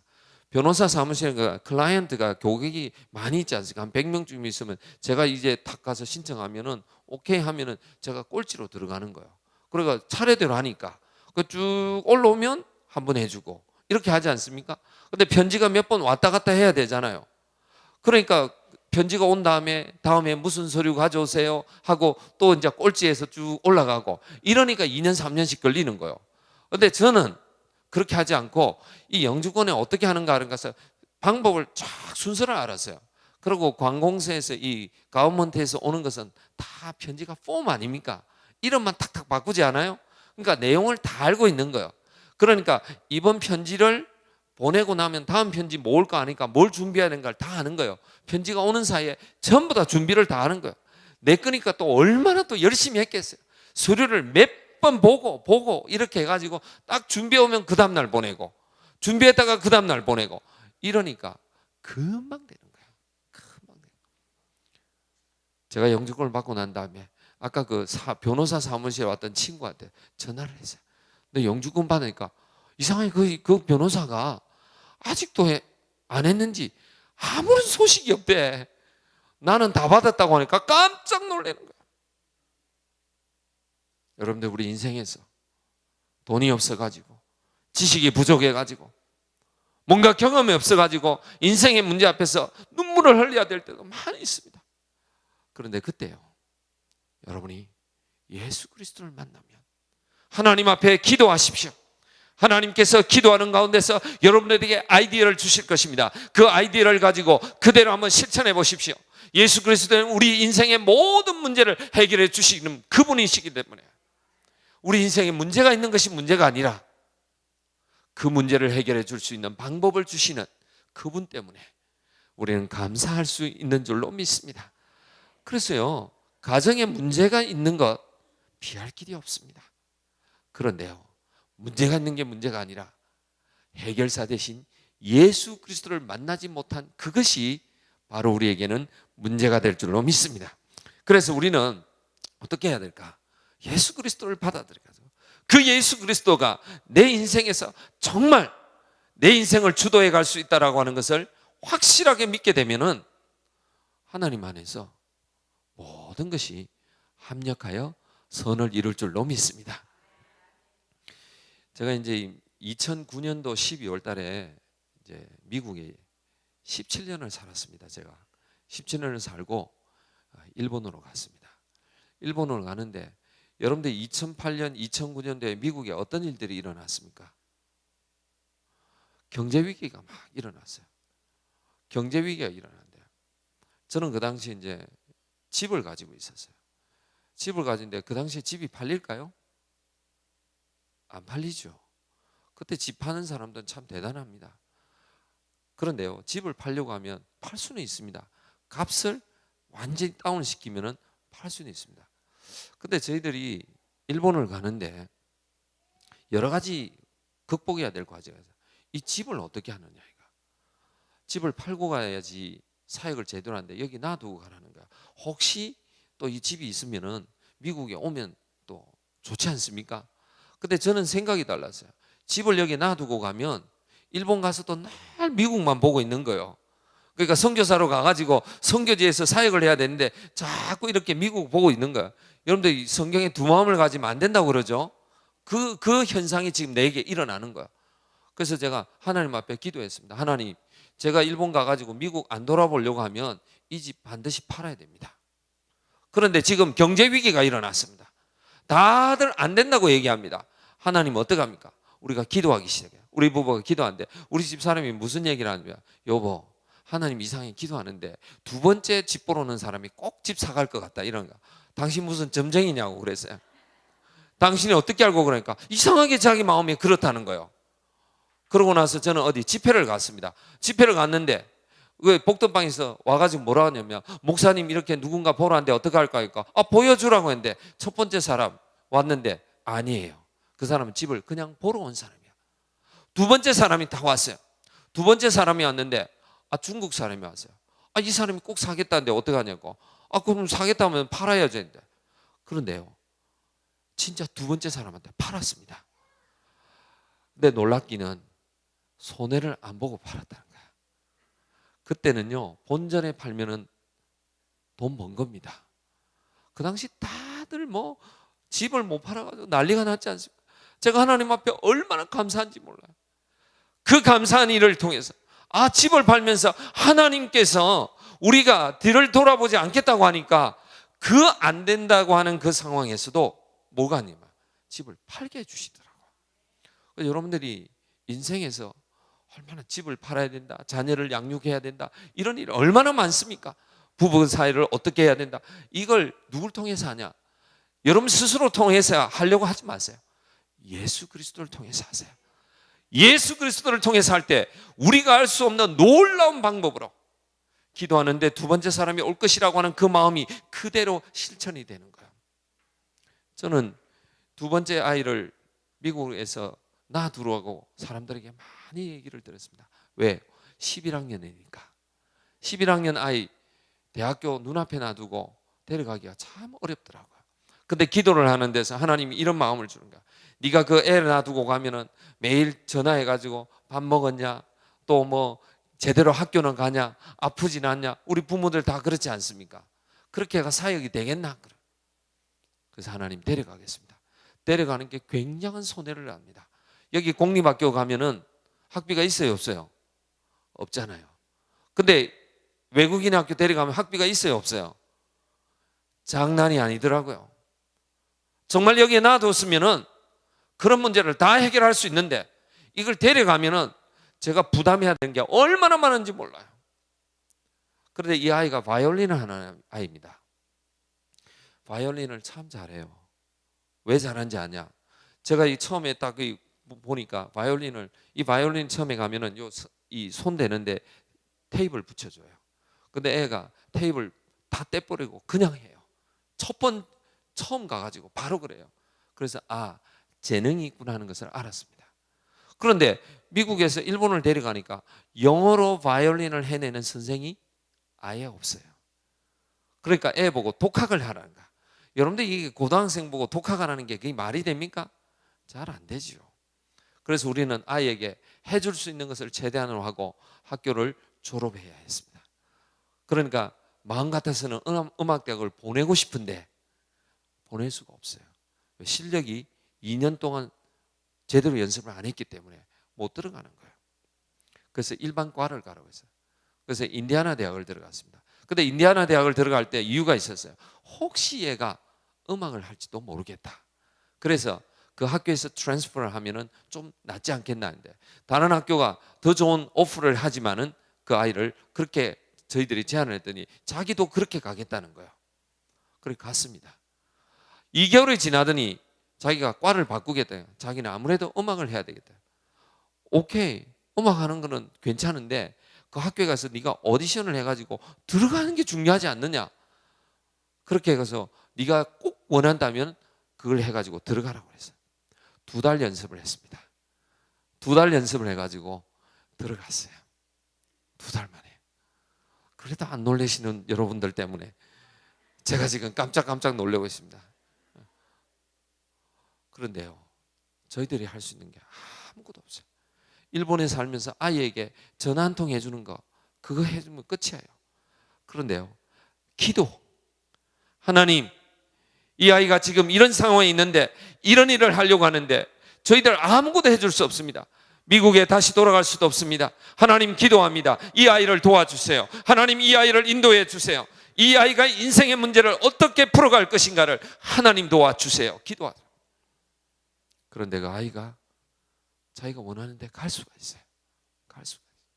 변호사 사무실에 클라이언트가 고객이 많이 있지 않습니까? 한 100명쯤 있으면 제가 이제 탁 가서 신청하면은 오케이 하면은 제가 꼴찌로 들어가는 거예요. 그러니까 차례대로 하니까 쭉 올라오면 한 번 해주고 이렇게 하지 않습니까? 근데 편지가 몇 번 왔다 갔다 해야 되잖아요. 그러니까 편지가 온 다음에 무슨 서류 가져오세요 하고 또 이제 꼴찌에서 쭉 올라가고 이러니까 2년 3년씩 걸리는 거예요. 근데 저는 그렇게 하지 않고 이 영주권에 어떻게 하는가 하는 것을 방법을 쫙 순서를 알았어요. 그리고 관공서에서 이 가버먼트에서 오는 것은 다 편지가 폼 아닙니까? 이름만 탁탁 바꾸지 않아요? 그러니까 내용을 다 알고 있는 거예요. 그러니까 이번 편지를 보내고 나면 다음 편지 뭐 올까 하니까 뭘 준비해야 되는가를 다 아는 거예요. 편지가 오는 사이에 전부 다 준비를 다 하는 거예요. 내 거니까 또 얼마나 또 열심히 했겠어요. 서류를 몇 번 보고 이렇게 해가지고 딱 준비해 오면 그 다음날 보내고 준비했다가 그 다음날 보내고 이러니까 금방 되는 거예요. 금방 되는 거예요. 제가 영주권을 받고 난 다음에 아까 그 변호사 사무실에 왔던 친구한테 전화를 했어요. 너 영주권 받으니까 이상하게 그 변호사가 아직도 안 했는지 아무런 소식이 없대. 나는 다 받았다고 하니까 깜짝 놀라는 거야. 여러분들 우리 인생에서 돈이 없어가지고 지식이 부족해가지고 뭔가 경험이 없어가지고 인생의 문제 앞에서 눈물을 흘려야 될 때도 많이 있습니다. 그런데 그때요 여러분이 예수 그리스도를 만나면 하나님 앞에 기도하십시오. 하나님께서 기도하는 가운데서 여러분들에게 아이디어를 주실 것입니다. 그 아이디어를 가지고 그대로 한번 실천해 보십시오. 예수 그리스도는 우리 인생의 모든 문제를 해결해 주시는 그분이시기 때문에 우리 인생에 문제가 있는 것이 문제가 아니라 그 문제를 해결해 줄 수 있는 방법을 주시는 그분 때문에 우리는 감사할 수 있는 줄로 믿습니다. 그래서요 가정에 문제가 있는 것 피할 길이 없습니다. 그런데요 문제가 있는 게 문제가 아니라 해결사 대신 예수 그리스도를 만나지 못한 그것이 바로 우리에게는 문제가 될 줄로 믿습니다. 그래서 우리는 어떻게 해야 될까? 예수 그리스도를 받아들여가지고 그 예수 그리스도가 내 인생에서 정말 내 인생을 주도해 갈 수 있다라고 하는 것을 확실하게 믿게 되면은 하나님 안에서 모든 것이 합력하여 선을 이룰 줄로 믿습니다. 제가 이제 2009년도 12월 달에 이제 미국에 17년을 살았습니다. 제가 17년을 살고 일본으로 갔습니다. 일본으로 가는데 여러분들 2008년, 2009년도에 미국에 어떤 일들이 일어났습니까? 경제 위기가 막 일어났어요. 경제 위기가 일어났는데요. 저는 그 당시 이제 집을 가지고 있었어요. 집을 가지는데 그 당시에 집이 팔릴까요? 안 팔리죠. 그때 집 파는 사람들은 참 대단합니다. 그런데요, 집을 팔려고 하면 팔 수는 있습니다. 값을 완전히 다운시키면은 팔 수는 있습니다. 근데 저희들이 일본을 가는데 여러 가지 극복해야 될 과제가 있어요. 이 집을 어떻게 하느냐 이거. 집을 팔고 가야지 사역을 제대로 하는데 여기 놔두고 가라는 거야. 혹시 또 이 집이 있으면은 미국에 오면 또 좋지 않습니까? 근데 저는 생각이 달랐어요. 집을 여기 놔두고 가면 일본 가서 또 날 미국만 보고 있는 거예요. 그러니까 선교사로 가가지고 선교지에서 사역을 해야 되는데 자꾸 이렇게 미국 보고 있는 거야. 여러분들 성경에 두 마음을 가지면 안 된다고 그러죠. 그 현상이 지금 내게 일어나는 거야. 그래서 제가 하나님 앞에 기도했습니다. 하나님, 제가 일본 가가지고 미국 안 돌아보려고 하면 이 집 반드시 팔아야 됩니다. 그런데 지금 경제 위기가 일어났습니다. 다들 안 된다고 얘기합니다. 하나님 어떡합니까? 우리가 기도하기 시작해요. 우리 부부가 기도하는데 우리 집 사람이 무슨 얘기를 하냐면, 여보, 하나님 이상하게 기도하는데 두 번째 집 보러 오는 사람이 꼭 집 사갈 것 같다 이런 거. 당신 무슨 점쟁이냐고 그랬어요. 당신이 어떻게 알고 그러니까 이상하게 자기 마음이 그렇다는 거예요. 그러고 나서 저는 어디 집회를 갔습니다. 집회를 갔는데 왜 복덕방에서 와가지고 뭐라 하냐면, 목사님 이렇게 누군가 보러 왔는데 어떻게 할까 하니까 보여주라고 했는데 첫 번째 사람 왔는데 아니에요. 그 사람은 집을 그냥 보러 온 사람이야. 두 번째 사람이 다 왔어요. 두 번째 사람이 왔는데 중국 사람이 왔어요. 이 사람이 꼭 사겠다는데 어떻게 하냐고. 그럼 사겠다면 팔아야죠 했는데. 그런데요, 진짜 두 번째 사람한테 팔았습니다. 근데 놀랍기는 손해를 안 보고 팔았다는 거야. 그때는요, 본전에 팔면은 돈 번 겁니다. 그 당시 다들 뭐 집을 못 팔아가지고 난리가 났지 않습니까? 제가 하나님 앞에 얼마나 감사한지 몰라요. 그 감사한 일을 통해서 집을 팔면서 하나님께서 우리가 뒤를 돌아보지 않겠다고 하니까 그 안 된다고 하는 그 상황에서도 뭐가 아니면 집을 팔게 해주시더라고요. 여러분들이 인생에서 얼마나 집을 팔아야 된다, 자녀를 양육해야 된다, 이런 일 얼마나 많습니까? 부부 사이를 어떻게 해야 된다. 이걸 누굴 통해서 하냐? 여러분 스스로 통해서 하려고 하지 마세요. 예수 그리스도를 통해서 하세요. 예수 그리스도를 통해서 할 때 우리가 알 수 없는 놀라운 방법으로 기도하는데 두 번째 사람이 올 것이라고 하는 그 마음이 그대로 실천이 되는 거예요. 저는 두 번째 아이를 미국에서 놔두라고 사람들에게 많이 얘기를 들었습니다. 왜? 11학년이니까. 11학년 아이 대학교 눈앞에 놔두고 데려가기가 참 어렵더라고요. 근데 기도를 하는 데서 하나님이 이런 마음을 주는 거야. 네가 그 애를 놔두고 가면은 매일 전화해가지고 밥 먹었냐, 또 뭐 제대로 학교는 가냐, 아프진 않냐. 우리 부모들 다 그렇지 않습니까? 그렇게 해가 사역이 되겠나? 그래서 하나님 데려가겠습니다. 데려가는 게 굉장한 손해를 합니다. 여기 공립학교 가면은 학비가 있어요, 없어요? 없잖아요. 근데 외국인 학교 데려가면 학비가 있어요, 없어요? 장난이 아니더라고요. 정말 여기에 놔뒀으면은 그런 문제를 다 해결할 수 있는데 이걸 데려가면은 제가 부담해야 되는 게 얼마나 많은지 몰라요. 그런데 이 아이가 바이올린을 하는 아이입니다. 바이올린을 참 잘해요. 왜 잘하는지 아냐? 제가 이 처음에 딱 보니까 이 바이올린 처음에 가면은 이 손 대는데 테이프를 붙여줘요. 근데 애가 테이프를 다 떼버리고 그냥 해요. 처음 가가지고 바로 그래요. 그래서 재능이 있구나 하는 것을 알았습니다. 그런데 미국에서 일본을 데려가니까 영어로 바이올린을 해내는 선생이 아예 없어요. 그러니까 애 보고 독학을 하라는 거야. 여러분들 이게 고등학생 보고 독학하라는 게 그게 말이 됩니까? 잘 안 되죠. 그래서 우리는 아이에게 해줄 수 있는 것을 최대한으로 하고 학교를 졸업해야 했습니다. 그러니까 마음 같아서는 음악대학을 보내고 싶은데 보낼 수가 없어요. 실력이 2년 동안 제대로 연습을 안 했기 때문에 못 들어가는 거예요. 그래서 일반과를 가라고 했어요. 그래서 인디아나 대학을 들어갔습니다. 근데 인디아나 대학을 들어갈 때 이유가 있었어요. 혹시 얘가 음악을 할지도 모르겠다. 그래서 그 학교에서 트랜스퍼를 하면은 좀 낫지 않겠나 하는데, 다른 학교가 더 좋은 오프를 하지만은 그 아이를 그렇게 저희들이 제안을 했더니 자기도 그렇게 가겠다는 거예요. 그렇게 갔습니다. 2개월이 지나더니 자기가 과를 바꾸겠다. 자기는 아무래도 음악을 해야 되겠다. 오케이, 음악 하는 거는 괜찮은데 그 학교에 가서 네가 오디션을 해가지고 들어가는 게 중요하지 않느냐. 그렇게 해서 네가 꼭 원한다면 그걸 해가지고 들어가라고 그랬어요. 2달 연습을 했습니다. 2달 연습을 해가지고 들어갔어요. 2달 만에. 그래도 안 놀라시는 여러분들 때문에 제가 지금 깜짝깜짝 놀라고 있습니다. 그런데요, 저희들이 할 수 있는 게 아무것도 없어요. 일본에 살면서 아이에게 전화 한 통 해주는 거, 그거 해주면 끝이에요. 그런데요, 기도. 하나님, 이 아이가 지금 이런 상황에 있는데 이런 일을 하려고 하는데 저희들 아무것도 해줄 수 없습니다. 미국에 다시 돌아갈 수도 없습니다. 하나님 기도합니다. 이 아이를 도와주세요. 하나님 이 아이를 인도해 주세요. 이 아이가 인생의 문제를 어떻게 풀어갈 것인가를 하나님 도와주세요. 기도하죠. 그런데 그 아이가 자기가 원하는 데 갈 수가 있어요. 갈 수가 있어요.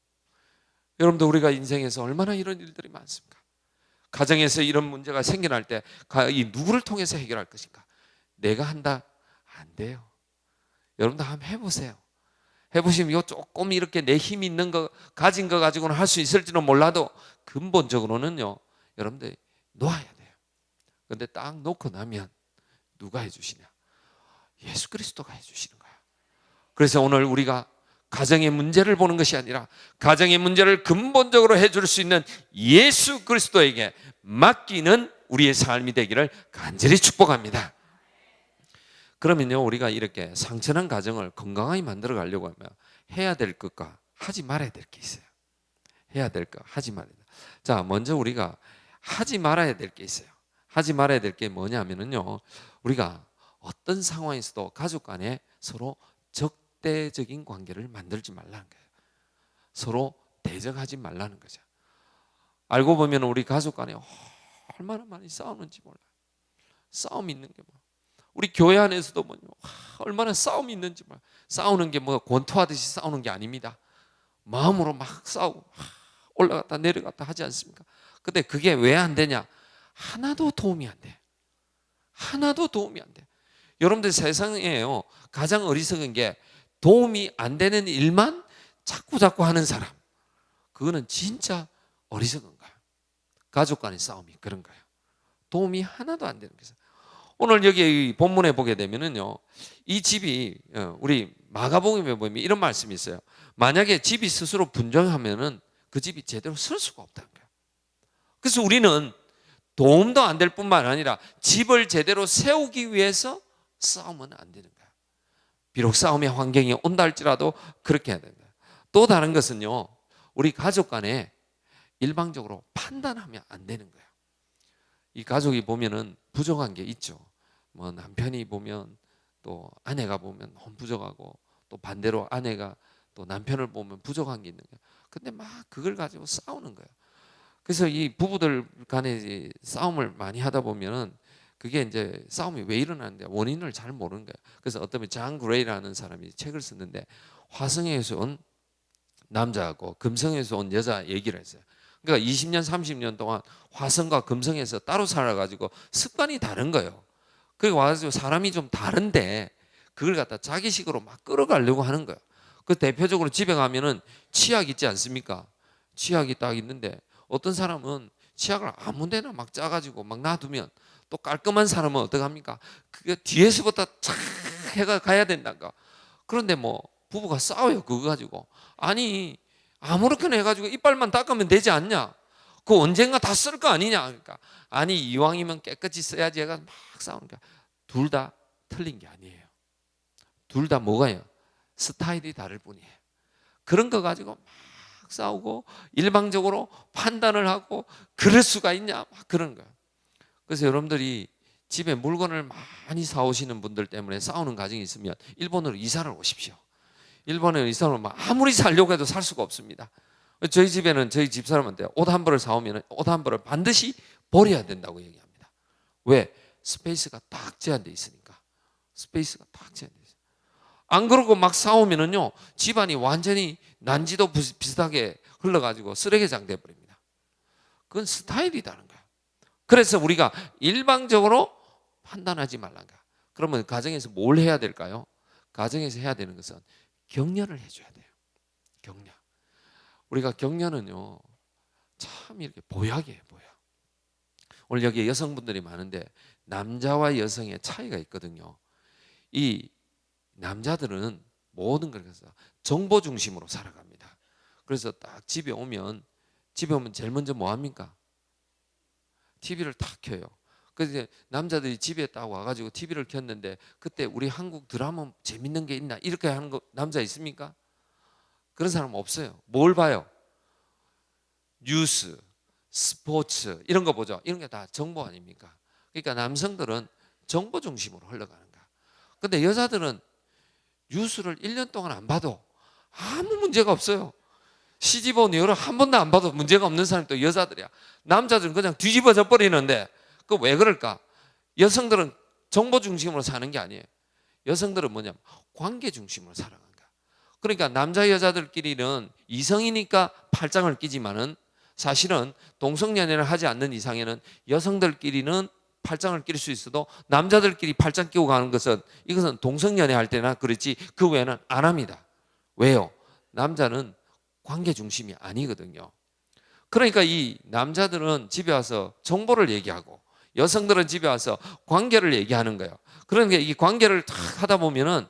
여러분들, 우리가 인생에서 얼마나 이런 일들이 많습니까? 가정에서 이런 문제가 생겨날 때 이 누구를 통해서 해결할 것인가? 내가 한다? 안 돼요. 여러분들 한번 해보세요. 해보시면 이거 조금 이렇게 내 힘 있는 거 가진 거 가지고는 할 수 있을지는 몰라도 근본적으로는요, 여러분들 놓아야 돼요. 그런데 딱 놓고 나면 누가 해주시냐? 예수 그리스도가 해주시는 거야. 그래서 오늘 우리가 가정의 문제를 보는 것이 아니라 가정의 문제를 근본적으로 해줄 수 있는 예수 그리스도에게 맡기는 우리의 삶이 되기를 간절히 축복합니다. 그러면요, 우리가 이렇게 상처난 가정을 건강하게 만들어 가려고 하면 해야 될 것과 하지 말아야 될 게 있어요. 해야 될 것, 하지 말아야 될 것. 자, 먼저 우리가 하지 말아야 될 게 있어요. 하지 말아야 될 게 뭐냐면요, 우리가 어떤 상황에서도 가족 간에 서로 적대적인 관계를 만들지 말라는 거예요. 서로 대적하지 말라는 거죠. 알고 보면 우리 가족 간에 얼마나 많이 싸우는지 몰라요. 싸움이 있는 게 뭐, 우리 교회 안에서도 얼마나 싸움이 있는지 몰라요. 싸우는 게 뭐 권투하듯이 싸우는 게 아닙니다. 마음으로 막 싸우고 올라갔다 내려갔다 하지 않습니까? 근데 그게 왜 안 되냐? 하나도 도움이 안 돼. 하나도 도움이 안 돼. 여러분들, 세상에요, 가장 어리석은 게 도움이 안 되는 일만 자꾸 하는 사람. 그거는 진짜 어리석은 거예요. 가족 간의 싸움이 그런 거예요. 도움이 하나도 안 되는 거예요. 오늘 여기 본문에 보게 되면은요, 이 집이, 우리 마가복음에 보면 이런 말씀이 있어요. 만약에 집이 스스로 분쟁하면은 그 집이 제대로 설 수가 없다는 거예요. 그래서 우리는 도움도 안 될 뿐만 아니라 집을 제대로 세우기 위해서 싸우면 안 되는 거야. 비록 싸움의 환경이 온다 할지라도 그렇게 해야 된다. 또 다른 것은요, 우리 가족 간에 일방적으로 판단하면 안 되는 거예요. 이 가족이 보면은 부족한 게 있죠. 뭐 남편이 보면 또 아내가 보면 너무 부족하고, 또 반대로 아내가 또 남편을 보면 부족한 게 있는 거예요. 근데 막 그걸 가지고 싸우는 거예요. 그래서 이 부부들 간에 싸움을 많이 하다 보면은 그게 이제 싸움이 왜 일어나는데 원인을 잘 모르는 거예요. 그래서 어떤 장 그레이라는 사람이 책을 썼는데, 화성에서 온 남자하고 금성에서 온 여자 얘기를 했어요. 그러니까 20년 30년 동안 화성과 금성에서 따로 살아가지고 습관이 다른 거예요. 그리고 와가지고 사람이 좀 다른데 그걸 갖다 자기식으로 막 끌어가려고 하는 거예요. 그 대표적으로 집에 가면은 치약 있지 않습니까? 치약이 딱 있는데 어떤 사람은 치약을 아무 데나 막 짜가지고 막 놔두면, 또 깔끔한 사람은 어떡합니까? 그게 뒤에서부터 착 해가 가야 된다니까. 그런데 뭐 부부가 싸워요, 그거 가지고. 아니, 아무렇게나 해가지고 이빨만 닦으면 되지 않냐? 그 언젠가 다 쓸 거 아니냐? 그러니까 아니, 이왕이면 깨끗이 써야지 해가 막 싸우는 거야. 둘 다 틀린 게 아니에요. 둘 다 뭐가요? 스타일이 다를 뿐이에요. 그런 거 가지고 막 싸우고 일방적으로 판단을 하고 그럴 수가 있냐? 막 그런 거야. 그래서 여러분들이 집에 물건을 많이 사오시는 분들 때문에 싸우는 가정이 있으면 일본으로 이사를 오십시오. 일본에 이사를 오면 아무리 살려고 해도 살 수가 없습니다. 저희 집에는 저희 집사람한테 옷 한 벌을 사오면 옷 한 벌을 반드시 버려야 된다고 얘기합니다. 왜? 스페이스가 딱 제한돼 있으니까. 스페이스가 딱 제한돼 있어요. 안 그러고 막 싸우면은요, 집안이 완전히 난지도 비슷하게 흘러가지고 쓰레기장 돼버립니다. 그건 스타일이라는 거야. 그래서 우리가 일방적으로 판단하지 말라는 거야. 그러면 가정에서 뭘 해야 될까요? 가정에서 해야 되는 것은 격려를 해줘야 돼요. 격려. 우리가 격려는요, 참 이렇게 보약이에요, 보약. 오늘 여기 여성분들이 많은데 남자와 여성의 차이가 있거든요. 이 남자들은 모든 걸 그래서 정보 중심으로 살아갑니다. 그래서 딱 집에 오면 제일 먼저 뭐 합니까? TV를 탁 켜요. 그래서 남자들이 집에 딱 와가지고 TV를 켰는데 그때 우리 한국 드라마 재밌는 게 있나 이렇게 하는 거 남자 있습니까? 그런 사람 없어요. 뭘 봐요? 뉴스, 스포츠 이런 거 보죠. 이런 게 다 정보 아닙니까? 그러니까 남성들은 정보 중심으로 흘러가는 거야. 근데 여자들은 뉴스를 1년 동안 안 봐도 아무 문제가 없어요. 시집온 이후로 한 번도 안 봐도 문제가 없는 사람이 또 여자들이야. 남자들은 그냥 뒤집어져 버리는데 그 왜 그럴까? 여성들은 정보 중심으로 사는 게 아니에요. 여성들은 뭐냐면 관계 중심으로 살아가는 거야. 그러니까 남자 여자들끼리는 이성이니까 팔짱을 끼지만은 사실은 동성연애를 하지 않는 이상에는 여성들끼리는 팔짱을 낄 수 있어도 남자들끼리 팔짱 끼고 가는 것은 이것은 동성연애 할 때나 그렇지 그 외에는 안 합니다. 왜요? 남자는 관계 중심이 아니거든요. 그러니까 이 남자들은 집에 와서 정보를 얘기하고 여성들은 집에 와서 관계를 얘기하는 거예요. 그러니까 이 관계를 탁 하다 보면은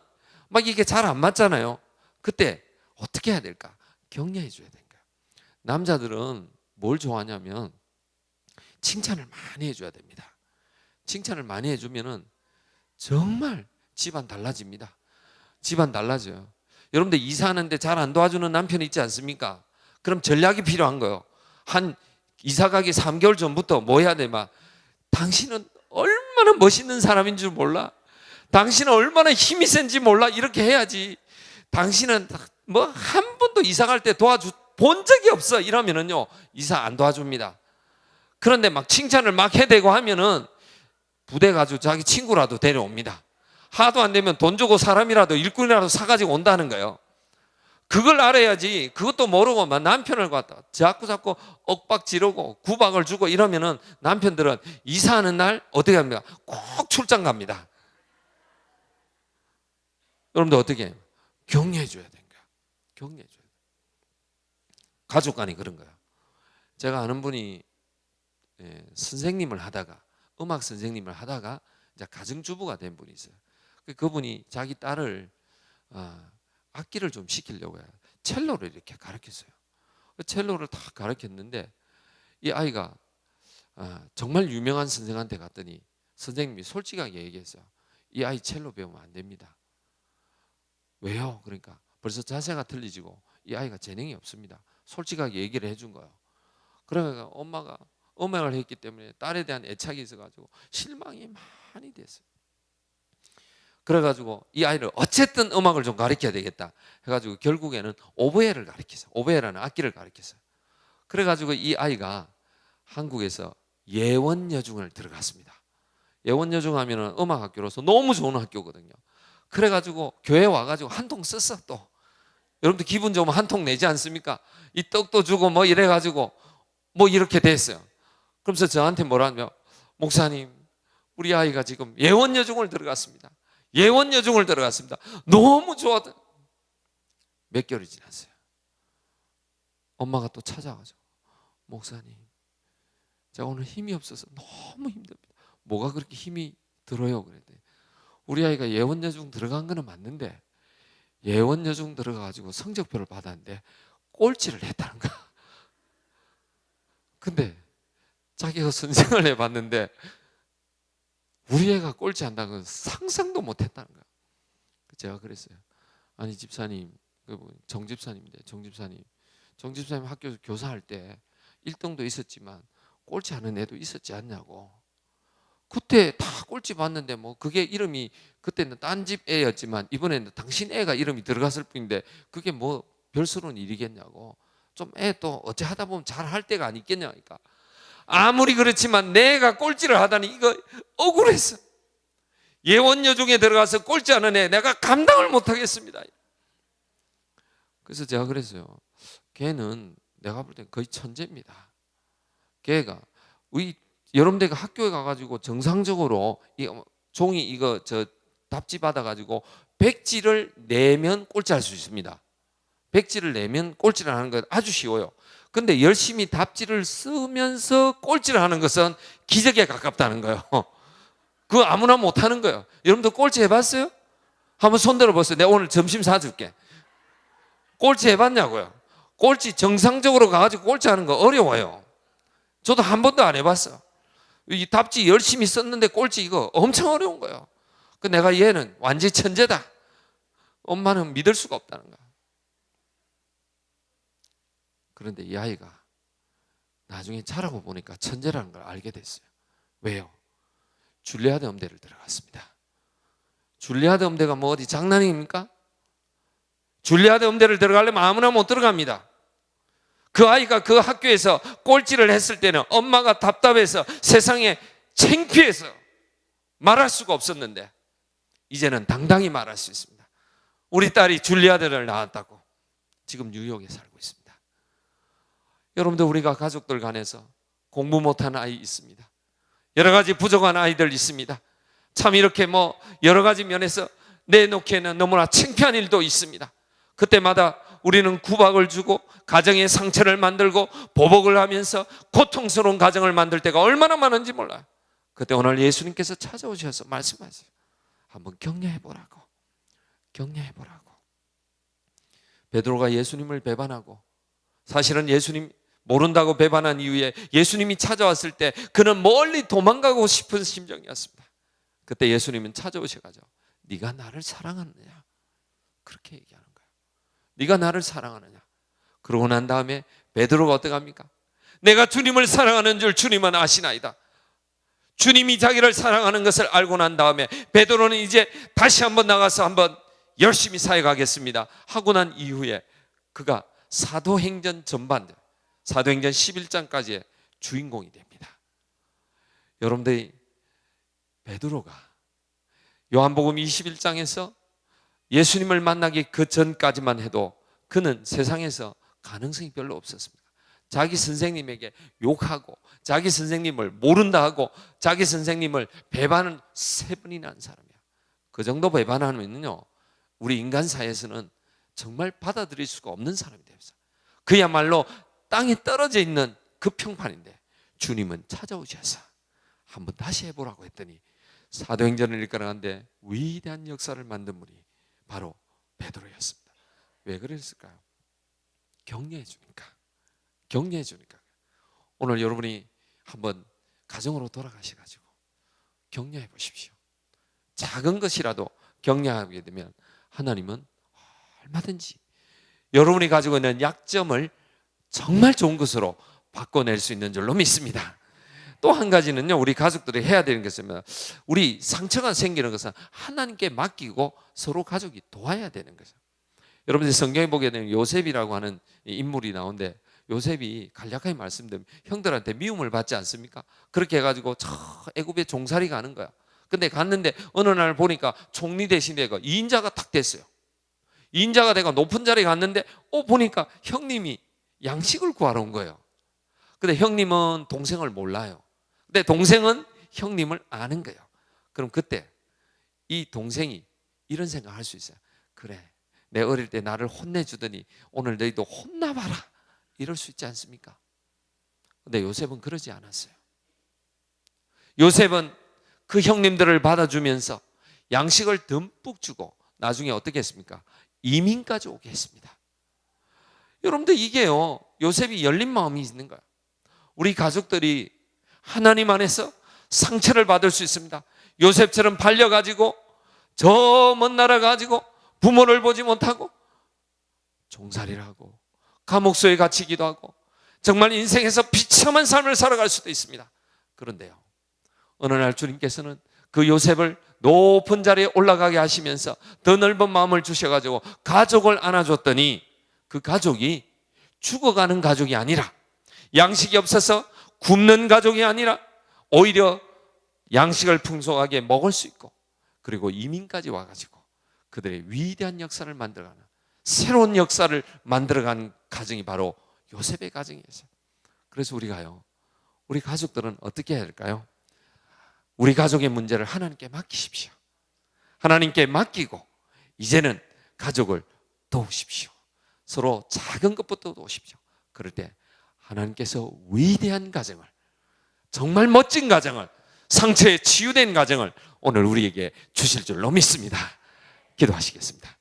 막 이게 잘 안 맞잖아요. 그때 어떻게 해야 될까? 격려해 줘야 되는 거예요. 남자들은 뭘 좋아하냐면 칭찬을 많이 해줘야 됩니다. 칭찬을 많이 해주면은 정말 집안 달라집니다. 집안 달라져요. 여러분들 이사하는데 잘 안 도와주는 남편이 있지 않습니까? 그럼 전략이 필요한 거예요. 한 이사 가기 3개월 전부터 뭐 해야 돼? 막 당신은 얼마나 멋있는 사람인 줄 몰라. 당신은 얼마나 힘이 센지 몰라. 이렇게 해야지. 당신은 뭐 한 번도 이사 갈 때 도와주 본 적이 없어. 이러면은요 이사 안 도와줍니다. 그런데 막 칭찬을 막 해대고 하면은 부대 가지고 자기 친구라도 데려옵니다. 하도 안 되면 돈 주고 사람이라도 일꾼이라도 사가지고 온다는 거예요. 그걸 알아야지. 그것도 모르고 막 남편을 갖다 자꾸 엇박 지르고 구박을 주고 이러면은 남편들은 이사하는 날 어떻게 합니까? 꼭 출장 갑니다. 여러분들 어떻게 해요? 격려해 줘야 되는 거야. 격려해 줘야 돼. 가족 간에 그런 거야. 제가 아는 분이 선생님을 하다가 음악 선생님을 하다가 이제 가정주부가 된 분이 있어요. 그분이 자기 딸을 악기를 좀 시키려고 해요. 첼로를 이렇게 가르쳤어요. 첼로를 다 가르쳤는데 이 아이가 정말 유명한 선생한테 갔더니 선생님이 솔직하게 얘기했어요. 이 아이 첼로 배우면 안 됩니다. 왜요? 그러니까 벌써 자세가 틀리지고 이 아이가 재능이 없습니다. 솔직하게 얘기를 해준 거예요. 그러니까 엄마가 음악을 했기 때문에 딸에 대한 애착이 있어가지고 실망이 많이 됐어요. 그래가지고 이 아이를 어쨌든 음악을 좀 가르쳐야 되겠다 해가지고 결국에는 오보에를 가르쳤어요. 오보에라는 악기를 가르쳤어요. 그래가지고 이 아이가 한국에서 예원여중을 들어갔습니다. 예원여중 하면은 음악학교로서 너무 좋은 학교거든요. 그래가지고 교회 와가지고 한 통 썼어. 또 여러분들 기분 좋으면 한 통 내지 않습니까? 이 떡도 주고 뭐 이래가지고 뭐 이렇게 됐어요. 그러면서 저한테 뭐라며, 목사님 우리 아이가 지금 예원여중을 들어갔습니다. 예원여중을 들어갔습니다. 너무 좋았다. 몇 개월이 지났어요. 엄마가 또 찾아가지고, 목사님 제가 오늘 힘이 없어서 너무 힘듭니다. 뭐가 그렇게 힘이 들어요? 그랬더니 우리 아이가 예원여중 들어간 거는 맞는데 예원여중 들어가가지고 성적표를 받았는데 꼴찌를 했다는 거야. 근데 자기가 선생을 해봤는데 우리 애가 꼴찌 한다는 건 상상도 못했다는 거야. 제가 그랬어요. 아니 집사님, 정 집사님인데 정 집사님 학교 교사할 때 1등도 있었지만 꼴찌 하는 애도 있었지 않냐고. 그때 다 꼴찌 봤는데 뭐 그게 이름이 그때는 딴 집 애였지만 이번에는 당신 애가 이름이 들어갔을 뿐인데 그게 뭐 별스러운 일이겠냐고. 좀 애 또 어째 하다 보면 잘 할 때가 안 있겠냐. 그러니까 아무리 그렇지만 내가 꼴찌를 하다니 이거 억울했어. 예원여중에 들어가서 꼴찌하는 애 내가 감당을 못하겠습니다. 그래서 제가 그랬어요. 걔는 내가 볼 땐 거의 천재입니다. 걔가 여러분들 학교에 가가지고 정상적으로 종이 이거 답지 받아가지고 백지를 내면 꼴찌할 수 있습니다. 백지를 내면 꼴찌를 하는 건 아주 쉬워요. 근데 열심히 답지를 쓰면서 꼴찌를 하는 것은 기적에 가깝다는 거예요. 그거 아무나 못하는 거예요. 여러분들 꼴찌 해봤어요? 한번 손 들어보세요. 내가 오늘 점심 사줄게. 꼴찌 해봤냐고요? 꼴찌 정상적으로 가가지고 꼴찌하는 거 어려워요. 저도 한 번도 안 해봤어. 이 답지 열심히 썼는데 꼴찌 이거 엄청 어려운 거예요. 그 내가 얘는 완전히 천재다. 엄마는 믿을 수가 없다는 거야. 그런데 이 아이가 나중에 자라고 보니까 천재라는 걸 알게 됐어요. 왜요? 줄리아드 음대를 들어갔습니다. 줄리아드 음대가 뭐 어디 장난입니까? 줄리아드 음대를 들어가려면 아무나 못 들어갑니다. 그 아이가 그 학교에서 꼴찌를 했을 때는 엄마가 답답해서 세상에 창피해서 말할 수가 없었는데 이제는 당당히 말할 수 있습니다. 우리 딸이 줄리아드를 나왔다고 지금 뉴욕에 살고 있습니다. 여러분들 우리가 가족들 간에서 공부 못하는 아이 있습니다. 여러 가지 부족한 아이들 있습니다. 참 이렇게 뭐 여러 가지 면에서 내놓기에는 너무나 창피한 일도 있습니다. 그때마다 우리는 구박을 주고 가정의 상처를 만들고 보복을 하면서 고통스러운 가정을 만들 때가 얼마나 많은지 몰라요. 그때 오늘 예수님께서 찾아오셔서 말씀하세요. 한번 격려해보라고. 격려해보라고. 베드로가 예수님을 배반하고 사실은 예수님 모른다고 배반한 이후에 예수님이 찾아왔을 때 그는 멀리 도망가고 싶은 심정이었습니다. 그때 예수님은 찾아오셔가지고 네가 나를 사랑하느냐 그렇게 얘기하는 거예요. 네가 나를 사랑하느냐. 그러고 난 다음에 베드로가 어떻게 합니까? 내가 주님을 사랑하는 줄 주님은 아시나이다. 주님이 자기를 사랑하는 것을 알고 난 다음에 베드로는 이제 다시 한번 나가서 한번 열심히 사역하겠습니다 하고 난 이후에 그가 사도행전 전반들 사도행전 11장까지의 주인공이 됩니다. 여러분들이 베드로가 요한복음 21장에서 예수님을 만나기 그 전까지만 해도 그는 세상에서 가능성이 별로 없었습니다. 자기 선생님에게 욕하고 자기 선생님을 모른다 하고 자기 선생님을 배반은 3번이나 한 사람이야. 그 정도 배반하면요 우리 인간 사회에서는 정말 받아들일 수가 없는 사람이 되었어요. 그야말로 땅에 떨어져 있는 그 평판인데 주님은 찾아오셔서 한번 다시 해보라고 했더니 사도행전을 읽어나가는데 위대한 역사를 만든 분이 바로 베드로였습니다. 왜 그랬을까요? 격려해 주니까. 격려해 주니까. 오늘 여러분이 한번 가정으로 돌아가셔가지고 격려해 보십시오. 작은 것이라도 격려하게 되면 하나님은 얼마든지 여러분이 가지고 있는 약점을 정말 좋은 것으로 바꿔낼 수 있는 줄로 믿습니다. 또 한 가지는요, 우리 가족들이 해야 되는 것은 우리 상처가 생기는 것은 하나님께 맡기고 서로 가족이 도와야 되는 거죠. 여러분들 성경에 보게 되면 요셉이라고 하는 인물이 나오는데 요셉이 간략하게 말씀드리면 형들한테 미움을 받지 않습니까? 그렇게 해가지고 저 애굽에 종살이 가는 거야. 근데 갔는데 어느 날 보니까 총리 대신에 2인자가 딱 됐어요. 2인자가 돼가 높은 자리에 갔는데 보니까 형님이 양식을 구하러 온 거예요. 근데 형님은 동생을 몰라요. 근데 동생은 형님을 아는 거예요. 그럼 그때 이 동생이 이런 생각을 할 수 있어요. 그래, 내 어릴 때 나를 혼내주더니 오늘 너희도 혼나봐라, 이럴 수 있지 않습니까? 근데 요셉은 그러지 않았어요. 요셉은 그 형님들을 받아주면서 양식을 듬뿍 주고 나중에 어떻게 했습니까? 이민까지 오게 했습니다. 여러분들 이게요, 요셉이 열린 마음이 있는 거예요. 우리 가족들이 하나님 안에서 상처를 받을 수 있습니다. 요셉처럼 발려가지고 저 먼 나라 가지고 부모를 보지 못하고 종살이를 하고 감옥소에 갇히기도 하고 정말 인생에서 비참한 삶을 살아갈 수도 있습니다. 그런데요, 어느 날 주님께서는 그 요셉을 높은 자리에 올라가게 하시면서 더 넓은 마음을 주셔가지고 가족을 안아줬더니 그 가족이 죽어가는 가족이 아니라 양식이 없어서 굶는 가족이 아니라 오히려 양식을 풍성하게 먹을 수 있고, 그리고 이민까지 와가지고 그들의 위대한 역사를 만들어가는, 새로운 역사를 만들어가는 가정이 바로 요셉의 가정이었어요. 그래서 우리가요, 우리 가족들은 어떻게 해야 될까요? 우리 가족의 문제를 하나님께 맡기십시오. 하나님께 맡기고 이제는 가족을 도우십시오. 서로 작은 것부터 도우십시오. 그럴 때 하나님께서 위대한 가정을, 정말 멋진 가정을, 상처에 치유된 가정을 오늘 우리에게 주실 줄로 믿습니다. 기도하시겠습니다.